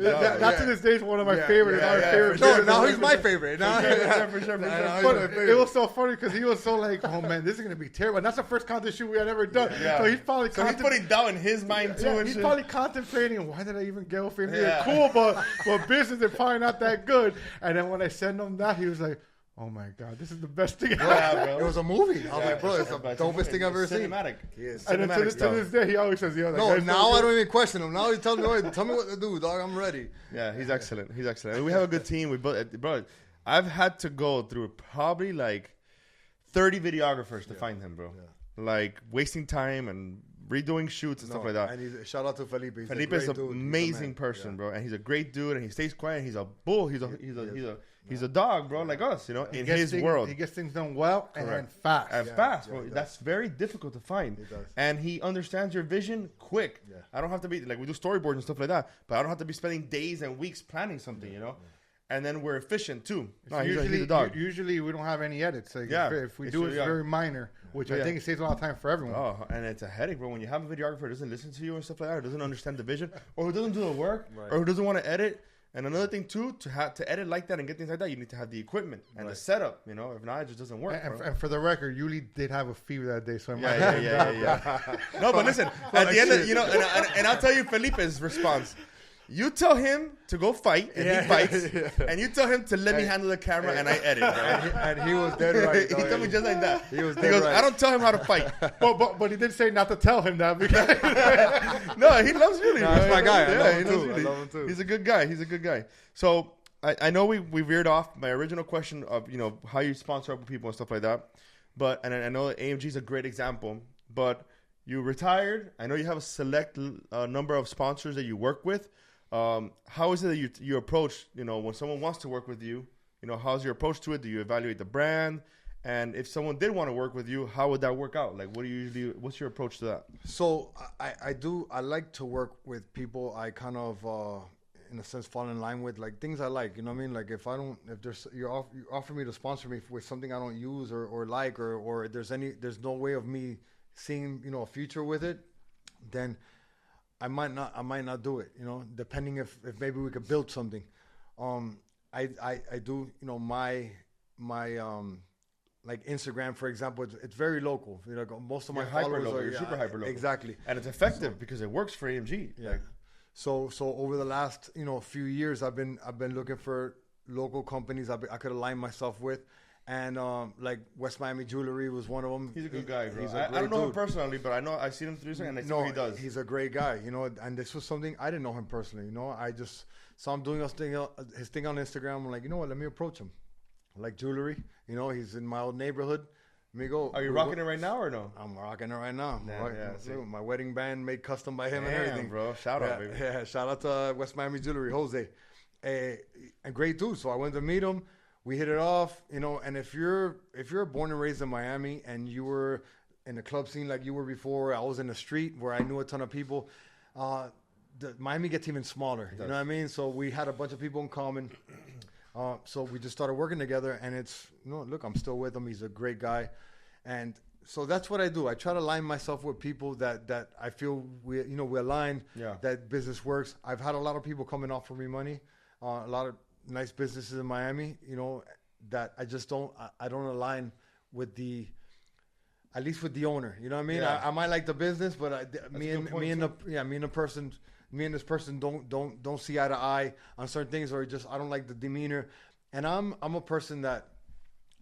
That to this day is one of my favorites. No, now he's my favorite. For sure. But it was so funny because he was so like, oh, man, this is going to be terrible. And that's the first content shoot we had ever done. Yeah. So he's probably he's putting doubt in his mind, too. And he's probably contemplating, why did I even get with him? Cool, but business is probably not that good. And then when I sent him that, he was like, oh my God, this is the best thing ever. Yeah, bro. It was a movie. I was like, bro, it's the dopest thing I've ever seen. Cinematic. And then to this day, he always says, no, now I don't even question him. Now he tells me, tell me what to do, dog. I'm ready. Yeah, he's excellent. He's excellent. We have a good team. Bro, I've had to go through probably like 30 videographers to find him, bro. Yeah. Like wasting time and redoing shoots and stuff like that. And shout out to Felipe. Felipe is an amazing person, bro, and he's a great dude, and he stays quiet. He's a bull. He's a dog, bro, like us, in his world. He gets things done well and fast. And fast. Bro. That's very difficult to find. He does. And he understands your vision quick. Yeah. I don't have to be, like, we do storyboards and stuff like that, but I don't have to be spending days and weeks planning something, Yeah. And then we're efficient, too. No, he's a dog. Usually we don't have any edits. Like if we do, it's very minor, which I think it saves a lot of time for everyone. Oh, and it's a headache, bro. When you have a videographer who doesn't listen to you and stuff like that, or doesn't understand the vision, or who doesn't do the work, or who doesn't want to edit. And another thing, too, to edit like that and get things like that, you need to have the equipment and the setup, If not, it just doesn't work, and for the record, Uly did have a fever that day, so yeah. No, but listen, at the end of, and I'll tell you Felipe's response. You tell him to go fight, and he fights, and you tell him to let me handle the camera, and I edit. And he was dead right. He told me just like that. He goes, right. I don't tell him how to fight. But he did say not to tell him that. Because no, he loves Uly. No, that's my guy. I love him too. He's a good guy. So I know we veered off my original question of, how you sponsor up with people and stuff like that. But, and I know AMG is a great example, but you retired. I know you have a select number of sponsors that you work with. How is it that you approach, when someone wants to work with you, how's your approach to it? Do you evaluate the brand? And if someone did want to work with you, how would that work out? Like, what's your approach to that? So I like to work with people I kind of, in a sense, fall in line with, like things I like, you know what I mean? Like if you offer me to sponsor me with something I don't use or like, or there's no way of me seeing, a future with it, then I might not do it, depending if maybe we could build something. I do, my like Instagram, for example, it's very local. Most of my followers are super hyper local. Exactly. And it's effective because it works for AMG. Yeah. So over the last, few years, I've been looking for local companies I could align myself with. And like West Miami Jewelry was one of them. He's a good guy, bro. I don't know him personally, but I know I've seen him through something, and I see what he does. He's a great guy, and this was something I didn't know him personally. I just saw him doing his thing on Instagram. I'm like, you know what? Let me approach him. I like jewelry, he's in my old neighborhood. Let me go. Are you rocking it right now or no? I'm rocking it right now. Yeah, my wedding band made custom by him and everything, bro. Shout out, baby. Yeah, shout out to West Miami Jewelry, Jose. A great dude. So I went to meet him. We hit it off, and if you're born and raised in Miami and you were in the club scene like you were before, I was in the street where I knew a ton of people. Miami gets even smaller. You know what I mean? So we had a bunch of people in common. So we just started working together, and it's look, I'm still with him. He's a great guy, and so that's what I do. I try to align myself with people that I feel we align. Yeah. That business works. I've had a lot of people come and offer me money, a lot of nice businesses in Miami, that I just don't align with at least with the owner. You know what I mean? Yeah. I might like the business, but me and this person don't see eye to eye on certain things, or just I don't like the demeanor. And I'm a person that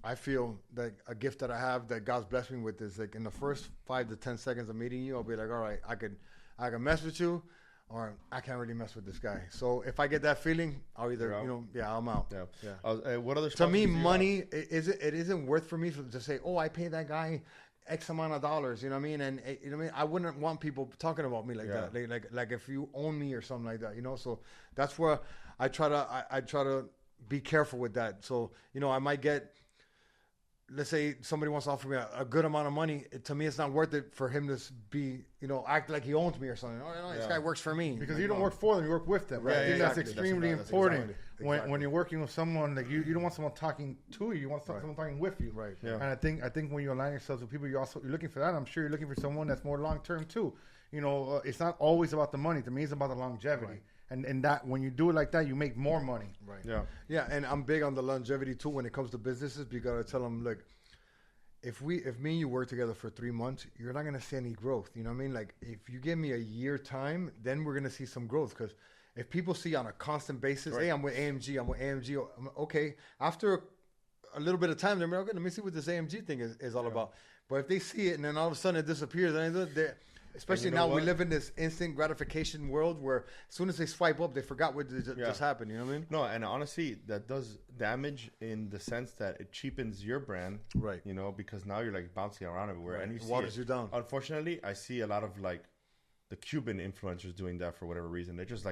I feel that a gift that I have that God's blessed me with is like in the first 5 to 10 seconds of meeting you, I'll be like, all right, I can mess with you, or I can't really mess with this guy. So if I get that feeling, I'll either, I'm out. Yeah. What other? To me, money it isn't worth for me to say, oh, I pay that guy X amount of dollars. You know what I mean? And you know what I mean? I wouldn't want people talking about me like that. Like if you own me or something like that. So that's where I try to be careful with that. So I might get. Let's say somebody wants to offer me a good amount of money. To me, it's not worth it for him to be, act like he owns me or something. This guy works for me. Because you don't work for them, you work with them. Right? I think that's extremely important. Exactly. When you're working with someone, like you don't want someone talking to you. You want someone talking with you. Right. Yeah. And I think when you align yourselves with people, you're looking for that. I'm sure you're looking for someone that's more long term too. It's not always about the money. To me, it's about the longevity. Right. And that when you do it like that, you make more money. Right. Yeah. And I'm big on the longevity too when it comes to businesses, because I tell them, look, if me and you work together for 3 months, you're not gonna see any growth. You know what I mean? Like if you give me a year time, then we're gonna see some growth. Because if people see on a constant basis, hey, I'm with AMG. Okay. After a little bit of time, they're like, okay, let me see what this AMG thing is all about. But if they see it and then all of a sudden it disappears, then especially now we live in this instant gratification world where as soon as they swipe up, they forgot what just happened. You know what I mean? No, and honestly, that does damage in the sense that it cheapens your brand. Right. Because now you're like bouncing around everywhere. Right. And it waters you down. Unfortunately, I see a lot of like the Cuban influencers doing that for whatever reason. They just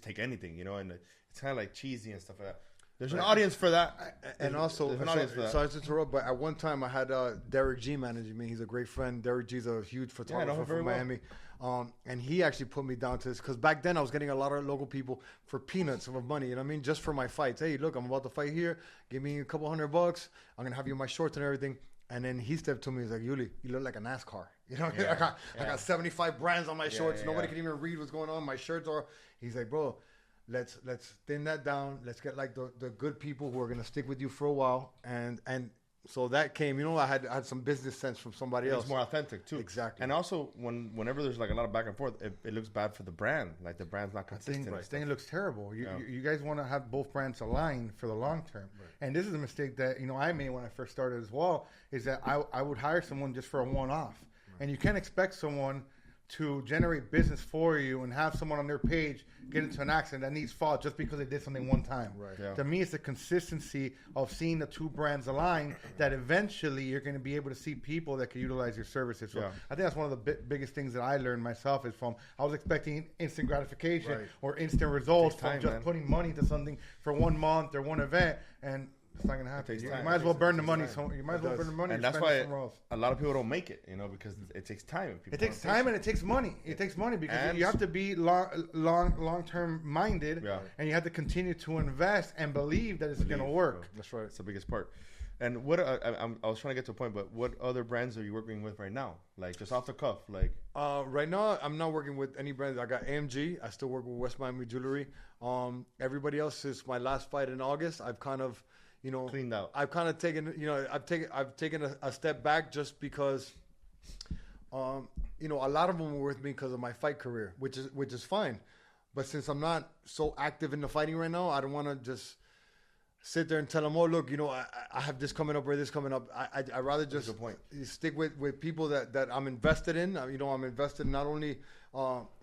take anything, and it's kind of like cheesy and stuff like that. There's an audience for that. And also, there's an audience for that. Sorry to interrupt, but at one time I had Derek G managing me. He's a great friend. Derek G's a huge photographer from Miami. And he actually put me down to this because back then I was getting a lot of local people for peanuts of money. You know what I mean? Just for my fights. Hey, look, I'm about to fight here. Give me a couple $100. I'm going to have you in my shorts and everything. And then he stepped to me. He's like, Uly, you look like a NASCAR. I got 75 brands on my shorts. Nobody can even read what's going on. My shirts are. He's like, bro, let's thin that down. Let's get like the good people who are gonna stick with you for a while. And so that came. I had some business sense from somebody else. It's more authentic too. Exactly. And also whenever there's like a lot of back and forth, it looks bad for the brand. Like the brand's not consistent. I think it looks terrible. You guys want to have both brands aligned for the long term. Right. And this is a mistake that I made when I first started as well. Is that I would hire someone just for a one-off, and you can't expect someone to generate business for you and have someone on their page get into an accident that needs fault just because they did something one time. Right. Yeah. To me, it's the consistency of seeing the two brands align that eventually you're going to be able to see people that can utilize your services. So I think that's one of the biggest things that I learned myself is from I was expecting instant gratification or instant results from just putting money into something for 1 month or one event, and it's not gonna happen. You might as well burn the money. So you might as well burn the money, and that's why a lot of people don't make it. Because it takes time. It takes time and it takes money. It takes money because you have to be long term minded, and you have to continue to invest and believe that it's gonna work. That's right. It's the biggest part. And what I was trying to get to a point, but what other brands are you working with right now? Like just off the cuff, like right now I'm not working with any brands. I got AMG. I still work with West Miami Jewelry. Everybody else since my last fight in August, I've kind of cleaned out. I've kind of taken, I've taken a step back just because, a lot of them were with me because of my fight career, which is fine. But since I'm not so active in the fighting right now, I don't want to just sit there and tell them, oh, look, I have this coming up or this coming up. I'd rather just stick with people that I'm invested in. I'm invested not only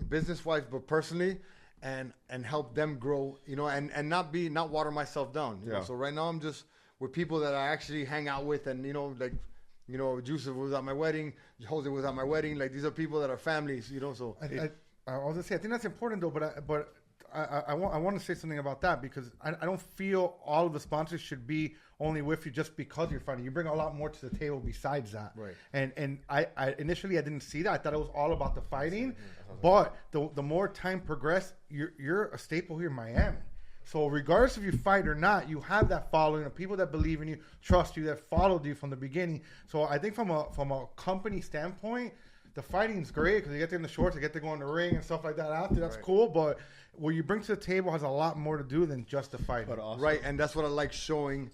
business-wise, but personally. And help them grow, and not water myself down. So right now I'm just with people that I actually hang out with, and Juseff was at my wedding, Jose was at my wedding. Like these are people that are families, So I was gonna say I think that's important though, but I want to say something about that because I don't feel all of the sponsors should be only with you just because you're fighting. You bring a lot more to the table besides that. Right. And I initially I didn't see that. I thought it was all about the fighting. But the more time progressed, you're a staple here in Miami. So regardless if you fight or not, you have that following of people that believe in you, trust you, that followed you from the beginning. So I think from a company standpoint, the fighting's great because you get there in the shorts, you get to go in the ring and stuff like that after. That's cool, but what you bring to the table has a lot more to do than just the fighting. But also, right, and that's what I like showing.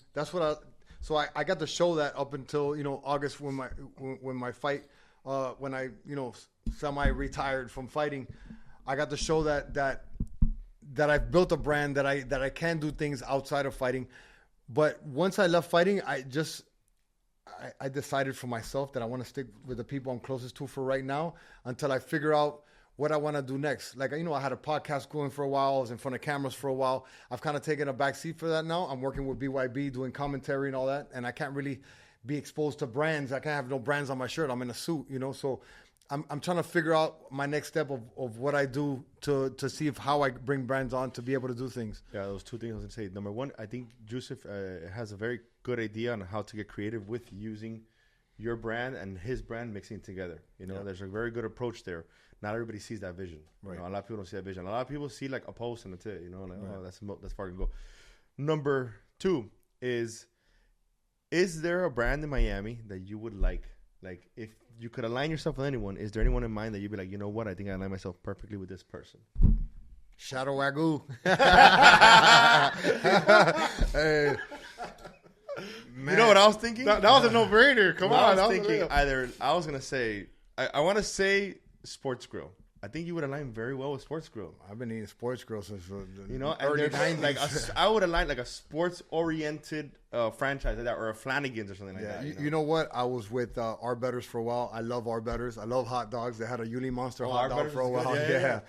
So I got to show that up until August when my fight when I semi-retired from fighting. I got to show that I've built a brand that I can do things outside of fighting. But once I left fighting, I decided for myself that I want to stick with the people I'm closest to for right now until I figure out what I want to do next. Like, I had a podcast going for a while. I was in front of cameras for a while. I've kind of taken a back seat for that now. I'm working with BYB, doing commentary and all that. And I can't really be exposed to brands. I can't have no brands on my shirt. I'm in a suit, So I'm trying to figure out my next step of what I do to see how I bring brands on to be able to do things. Yeah, those two things I was going to say. Number one, I think Juseff has a very good idea on how to get creative with using your brand and his brand mixing together. There's a very good approach there. Not everybody sees that vision. Right. A lot of people don't see that vision. A lot of people see like a post and that's it. Oh, that's far I can go. Number two is there a brand in Miami that you would like? Like if you could align yourself with anyone, is there anyone in mind that you'd be like, you know what? I think I align myself perfectly with this person. Shadow Wagyu. Hey. Man. You know what I was thinking? That was a no-brainer. Come on. I was thinking I was going to say, I want to say Sports Grill. I think you would align very well with Sports Grill. I've been eating Sports Grill since the early 90s. I would align like a sports-oriented franchise like that, or a Flanagan's or something like that. You know what? I was with Arbetters for a while. I love Arbetters. I love hot dogs. They had a Uly Monster hot dog for a while. Yeah.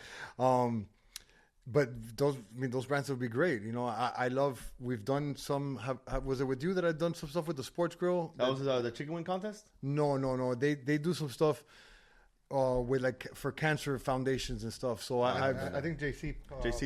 But those brands would be great. I love. We've done some. Was it with you that I've done some stuff with the Sports Grill? That was the chicken wing contest. No. They do some stuff. With like for cancer foundations and stuff. So I think JC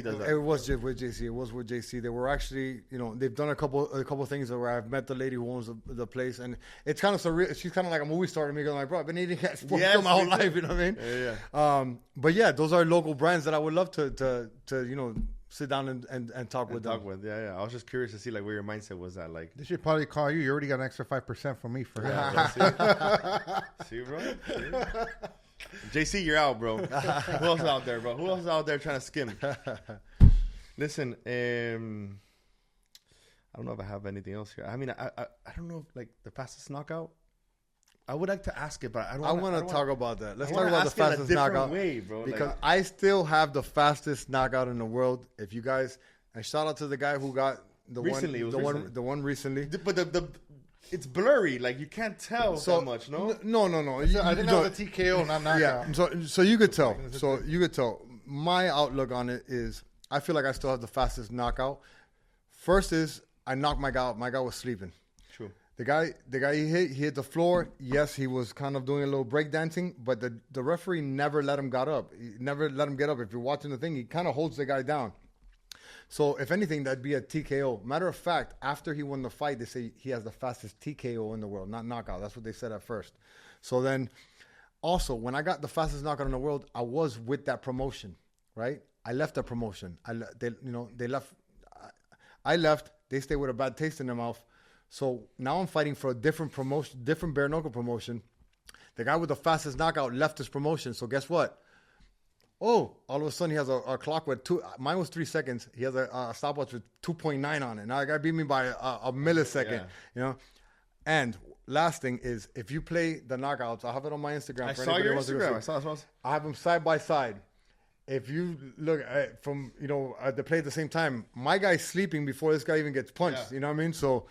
does that. It was just with JC. It was with JC. They were actually, they've done a couple things where I've met the lady who owns the place, and it's kind of surreal. She's kind of like a movie star to me. Because I'm like, bro, I've been eating sports my whole life. You know what I mean? Yeah. But yeah, those are local brands that I would love to sit down and talk with them. Yeah. I was just curious to see like where your mindset was at. Like they should probably call you. You already got an extra 5% from me for him. See, bro. JC, you're out, bro. Who else is out there, bro? Who else is out there trying to skim? Listen, I don't know if I have anything else here. I mean, I don't know if, like, the fastest knockout. I would like to ask it, but I want to talk about that. Let's talk about the fastest knockout. Way, bro. Because I still have the fastest knockout in the world. If you guys, and shout out to the guy who got the one recently. But it's blurry. Like you can't tell so much. No. No. I think that was a TKO, not knockout. Yeah. So you could tell. My outlook on it is, I feel like I still have the fastest knockout. First is I knocked my guy out. My guy was sleeping. True. The guy he hit the floor. Yes, he was kind of doing a little breakdancing, but the referee never let him get up. He never let him get up. If you're watching the thing, he kind of holds the guy down. So if anything, that'd be a TKO. Matter of fact, after he won the fight, they say he has the fastest TKO in the world, not knockout. That's what they said at first. So then, also, when I got the fastest knockout in the world, I was with that promotion, right? I left the promotion. They left. I left. They stayed with a bad taste in their mouth. So now I'm fighting for a different promotion, different bare knuckle promotion. The guy with the fastest knockout left his promotion. So guess what? Oh, all of a sudden he has a clock with mine was 3 seconds. He has a stopwatch with 2.9 on it. Now the guy beat me by a millisecond, And last thing is, if you play the knockouts, I have it on my Instagram. I saw your Instagram. I have them side by side. If you look at they play at the same time, my guy's sleeping before this guy even gets punched. Yeah. You know what I mean? So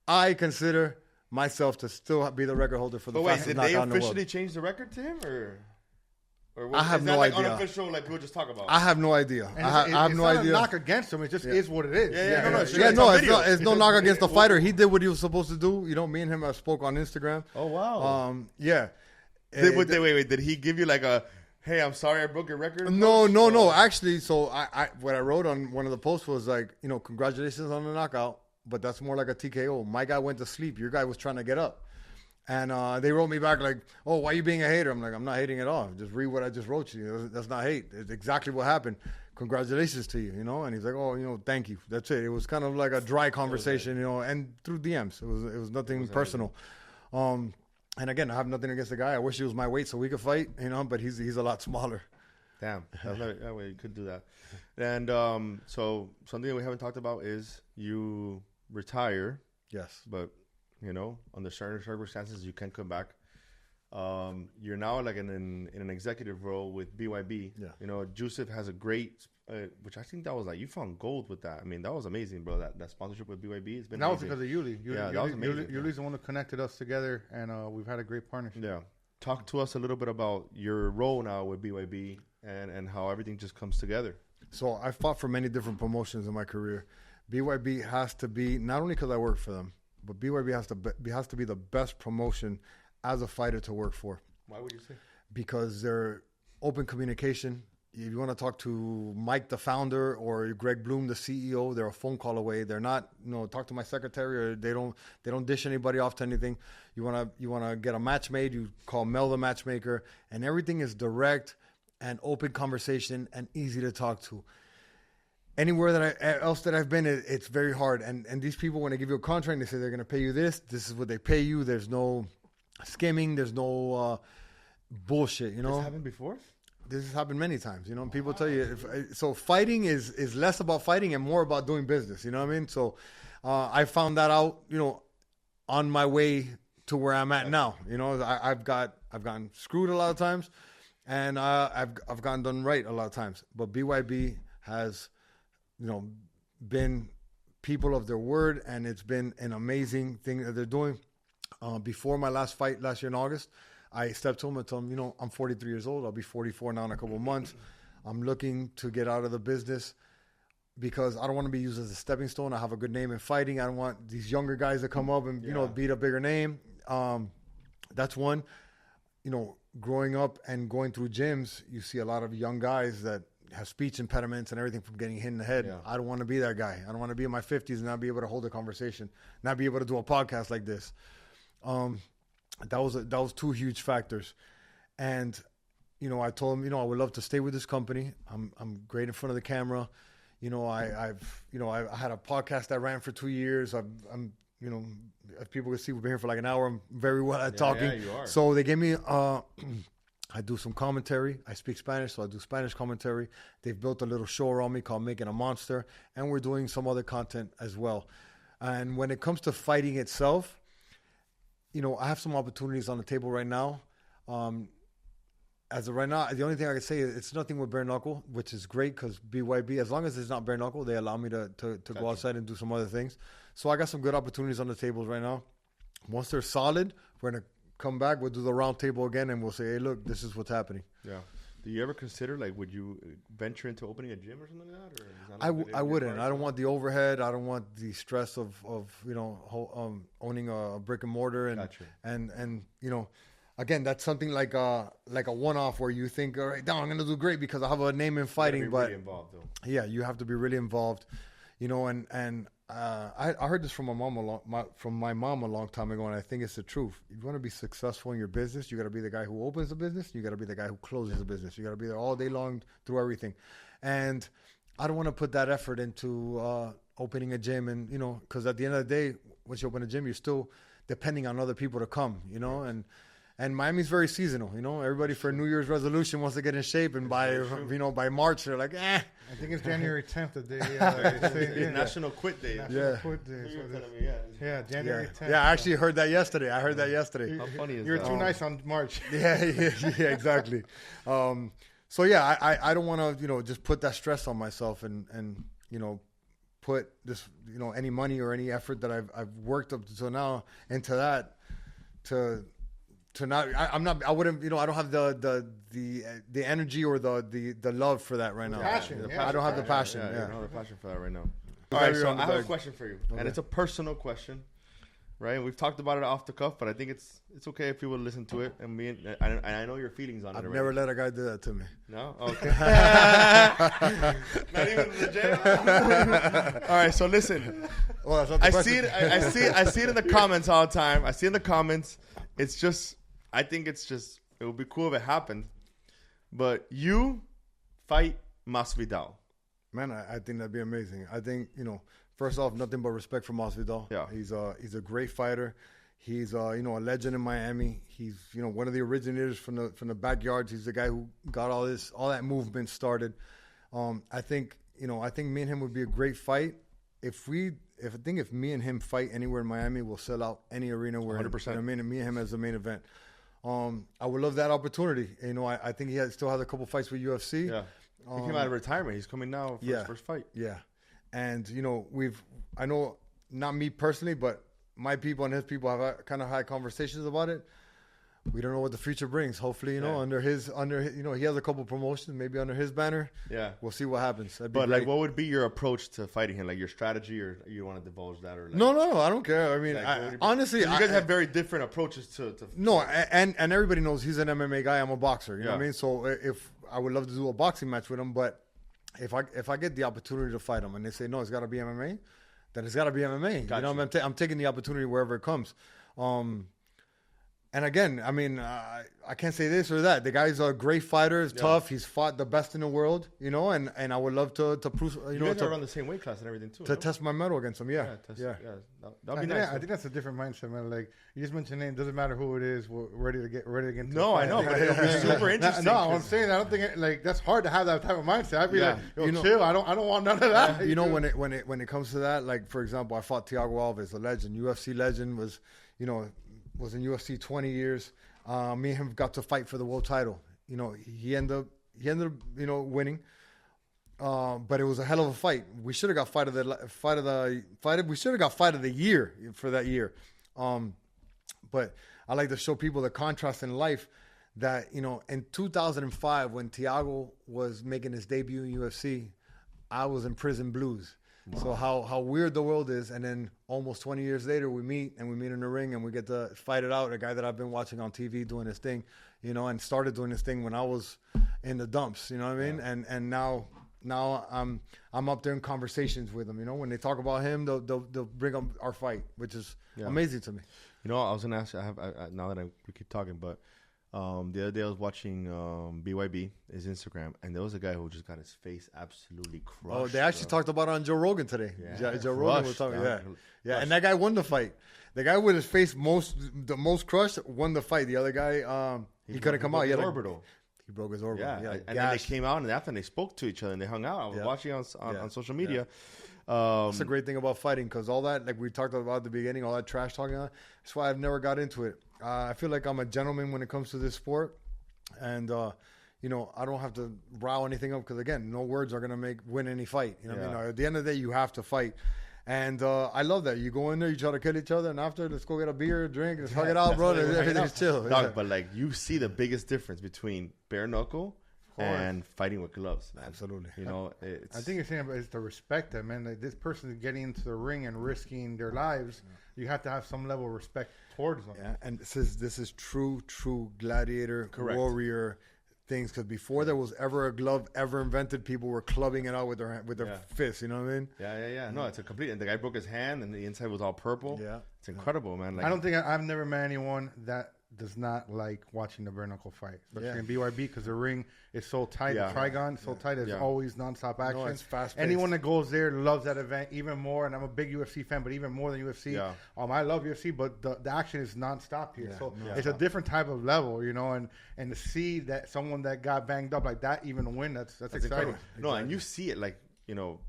I consider myself to still be the record holder for the fastest knockout in the world. Did they officially change the record to him, or I have no idea. Unofficial, like people just talk about. I have no idea. I have no idea. It's not a knock against him. It just is what it is. It's no knock against the fighter. He did what he was supposed to do. Me and him spoke on Instagram. Oh wow. Yeah. Wait. Did he give you like a? Hey, I'm sorry I broke your record? No. Actually, so what I wrote on one of the posts was like, congratulations on the knockout, but that's more like a TKO. My guy went to sleep. Your guy was trying to get up. And they wrote me back like, oh, why are you being a hater? I'm like, I'm not hating at all. Just read what I just wrote you. That's not hate. It's exactly what happened. Congratulations to you, And he's like, oh, thank you. That's it. It was kind of like a dry conversation, and through DMs. It was nothing personal. And again, I have nothing against the guy. I wish he was my weight so we could fight, but he's a lot smaller. Damn. That way you could do that. And so something that we haven't talked about is you retire. Yes. But, under certain circumstances, you can come back. You're now like in an executive role with BYB. Yeah. Juseff has a great, which I think that was like, you found gold with that. I mean, that was amazing, bro. That sponsorship with BYB has been that amazing. was because of Uly. That was amazing. Uly's the one that connected us together, and we've had a great partnership. Yeah. Talk to us a little bit about your role now with BYB and how everything just comes together. So I fought for many different promotions in my career. BYB has to be, not only because I work for them, but BYB has to be the best promotion as a fighter to work for. Why would you say? Because they're open communication. If you want to talk to Mike, the founder, or Greg Bloom, the CEO, they're a phone call away. They're not, talk to my secretary, or they don't dish anybody off to anything. You wanna get a match made, you call Mel the matchmaker, and everything is direct and open conversation and easy to talk to. Anywhere else that I've been, it's very hard. And these people, when they give you a contract, they say they're going to pay you this. This is what they pay you. There's no skimming. There's no bullshit. This happened before? This has happened many times. People tell you. So fighting is less about fighting and more about doing business. You know what I mean? So I found that out. On my way to where I'm at now. I've gotten screwed a lot of times, and I've gotten done right a lot of times. But BYB has been people of their word, and it's been an amazing thing that they're doing. Before my last fight last year in August, I stepped to him and told him, I'm 43 years old. I'll be 44 now in a couple of months. I'm looking to get out of the business because I don't want to be used as a stepping stone. I have a good name in fighting. I don't want these younger guys to come up and, beat a bigger name. That's one. Growing up and going through gyms, you see a lot of young guys that have speech impediments and everything from getting hit in the head. Yeah. I don't want to be that guy. I don't want to be in my 50s and not be able to hold a conversation, not be able to do a podcast like this. That was two huge factors. And, I told him, I would love to stay with this company. I'm great in front of the camera. I had a podcast that ran for 2 years. I'm if people can see, we've been here for like an hour. I'm very well at talking. Yeah, you are. So they gave me, I do some commentary. I speak Spanish, so I do Spanish commentary. They've built a little show around me called Making a Monster, and we're doing some other content as well. And when it comes to fighting itself, I have some opportunities on the table right now. As of right now, the only thing I can say is it's nothing with bare knuckle, which is great because BYB, as long as it's not bare knuckle, they allow me to go outside and do some other things. So I got some good opportunities on the tables right now. Once they're solid, we're gonna come back. We'll do the round table again, and we'll say, hey, look, this is what's happening. Yeah. Do you ever consider, like, would you venture into opening a gym or something like that? Or is that I wouldn't. I don't want the overhead. I don't want the stress of owning a brick and mortar and again, that's something like a one-off where you think, all right, I'm going to do great because I have a name in fighting. But really involved, though. Yeah, you have to be really involved, and I heard this from my mom a long time ago, and I think it's the truth. If you want to be successful in your business, you got to be the guy who opens the business. You got to be the guy who closes the business. You got to be there all day long through everything. And I don't want to put that effort into opening a gym, and because at the end of the day, once you open a gym, you're still depending on other people to come, And Miami's very seasonal, Everybody for a New Year's resolution wants to get in shape, and by March they're like, eh. I think it's January 10th, the day. National Quit Day. Quit Day. So January 10th. Yeah, I actually heard that yesterday. How funny is You're that? too nice on March. Yeah, exactly. So yeah, I don't want to just put that stress on myself and put this any money or any effort that I've worked up to now into that to not. I wouldn't. I don't have the energy or the love for that right now. Passion. I don't have the passion. Yeah, Yeah. you don't have the passion for that right now. All right, so I have a question for you, and it's a personal question, right? We've talked about it off the cuff, but I think it's okay if people listen to it, and I know your feelings on it. I've never let a guy do that to me. No, okay. Not even in the jail. All right, so listen. Well, that's not the I question. I see it in the comments all the time. I see in the comments. It's just. I think it would be cool if it happened. But you fight Masvidal. Man, I think that'd be amazing. I think, first off, nothing but respect for Masvidal. Yeah. He's a great fighter. He's a legend in Miami. He's one of the originators from the backyards. He's the guy who got all that movement started. I think me and him would be a great fight. If me and him fight anywhere in Miami, we'll sell out any arena we're 100%. in. Me and him as the main event. I would love that opportunity. I think he still has a couple fights with UFC. Yeah. He came out of retirement. He's coming now for his first fight. Yeah. And, I know, not me personally, but my people and his people have kind of had conversations about it. We don't know what the future brings. Hopefully, under his, he has a couple promotions, maybe under his banner. Yeah. We'll see what happens. But like, what would be your approach to fighting him? Like your strategy, or you want to divulge that? Or like, No, I don't care. I mean, honestly, you guys have very different approaches to. No, and everybody knows he's an MMA guy. I'm a boxer. You know what I mean? So if I would love to do a boxing match with him, but if I get the opportunity to fight him and they say no, it's got to be MMA, then it's got to be MMA. Gotcha. You know, I'm taking the opportunity wherever it comes. And again, I mean, I can't say this or that. The guy's a great fighter. He's tough. He's fought the best in the world, and I would love to prove, you guys are on the same weight class and everything too. To test my mettle against him, yeah. That'd be nice. I think that's a different mindset, man. Like you just mentioned, it doesn't matter who it is. We're ready to get into No, I know, but it'll be super interesting. No, I'm saying I don't think that's hard to have that type of mindset. I'd be like, chill. I don't want none of that. When it comes to that, like for example, I fought Thiago Alves, a legend, UFC legend, was in UFC 20 years. Me and him got to fight for the world title. He ended up winning. But it was a hell of a fight. We should have got fight of the year for that year. But I like to show people the contrast in life that, in 2005 when Thiago was making his debut in UFC, I was in prison blues. Wow. So how weird the world is, and then almost 20 years later we meet in the ring and we get to fight it out. A guy that I've been watching on TV doing his thing, and started doing his thing when I was in the dumps. You know what I mean? Yeah. And now I'm up there in conversations with him. When they talk about him, they'll bring up our fight, which is amazing to me. I was gonna ask you. Now that we keep talking, but. The other day I was watching BYB, his Instagram, and there was a guy who just got his face absolutely crushed. Oh, they actually talked about it on Joe Rogan today. Yeah, Joe Rogan was talking. Yeah, and that guy won the fight. The guy with his face the most crushed won the fight. The other guy, he couldn't come out. He orbital. He broke his orbital. Yeah, and then they came out, and after they spoke to each other and they hung out. I was watching on social media. That's the great thing about fighting, because all that, like we talked about at the beginning, all that trash talking, that's why I've never got into it. I feel like I'm a gentleman when it comes to this sport, and I don't have to rile anything up, because again, no words are gonna win any fight. At the end of the day, you have to fight, And I love that. You go in there, you try to kill each other, and after, let's go get a beer, drink, let's hug it out, bro. Everything's chill. Dog, but like you see the biggest difference between bare knuckle and fighting with gloves, man. Absolutely. You know, I think it's the respect that, man. Like, this person is getting into the ring and risking their lives. You have to have some level of respect towards them. Yeah, and this is true gladiator, warrior things. Because before there was ever a glove ever invented, people were clubbing it out with their fists. You know what I mean? Yeah. No, it's a complete. And the guy broke his hand, and the inside was all purple. Yeah, it's incredible, man. Like, I don't think I've never met anyone that does not like watching the bare knuckle fight, especially in BYB, because the ring is so tight. The Trigon so tight. It's always nonstop action. No, it's fast. Anyone that goes there loves that event even more. And I'm a big UFC fan, but even more than UFC. I love UFC, but the action is nonstop here. So it's a different type of level, you know. And to see that someone that got banged up like that even win, that's exciting. Incredible. No, and you see it, like, you know,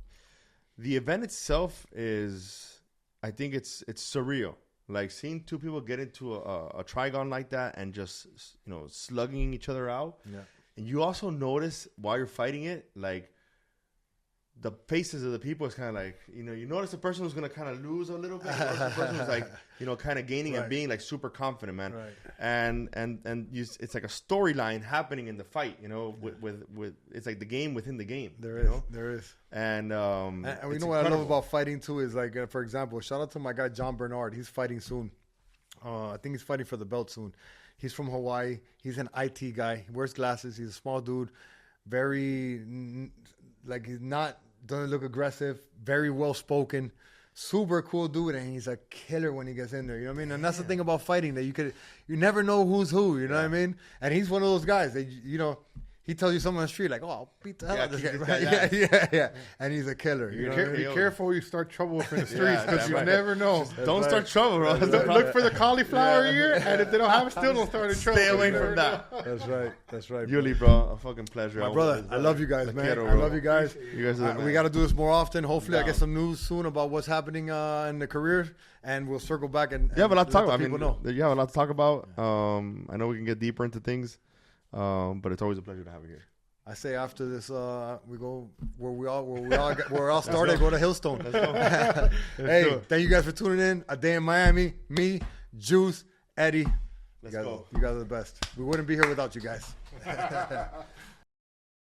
the event itself is, I think it's surreal. Like, seeing two people get into a trigon like that and just, you know, slugging each other out. Yeah. And you also notice while you're fighting it, like, the faces of the people is kind of like, you know, you notice the person who's going to kind of lose a little bit. Or the person who's like, you know, kind of gaining and being like super confident, man. Right. And it's like a storyline happening in the fight, you know, with it's like the game within the game. There is. And we know what I love about fighting too is, like, for example, shout out to my guy John Bernard. He's fighting soon. I think he's fighting for the belt soon. He's from Hawaii. He's an IT guy. He wears glasses. He's a small dude. Very, like, he's not, doesn't look aggressive. Very well spoken. Super cool dude, and he's a killer when he gets in there. You know what I mean? And that's the thing about fighting, that you never know who's who. You know what I mean? And he's one of those guys that, you know, he tells you something on the street, like, "Oh, I'll beat the hell out of this guy." Yeah. And he's a killer. Be careful you start trouble in the streets, because you never know. Don't start trouble, bro. Look for the cauliflower ear, and if they don't have it, still don't start in trouble. Stay away from that. That's right. Uly, bro, a fucking pleasure. My brother, I love you guys, man. I love you guys. You guys are we got to do this more often. Hopefully, I get some news soon about what's happening in the career, and we'll circle back and you have a lot to talk about. You have a lot to talk about. I know we can get deeper into things. But it's always a pleasure to have you here. I say after this, we go where we all started. Go to Hillstone. Hey, thank you guys for tuning in. A day in Miami. Me, Juice, Eddie. Let's go. You guys are the best. We wouldn't be here without you guys.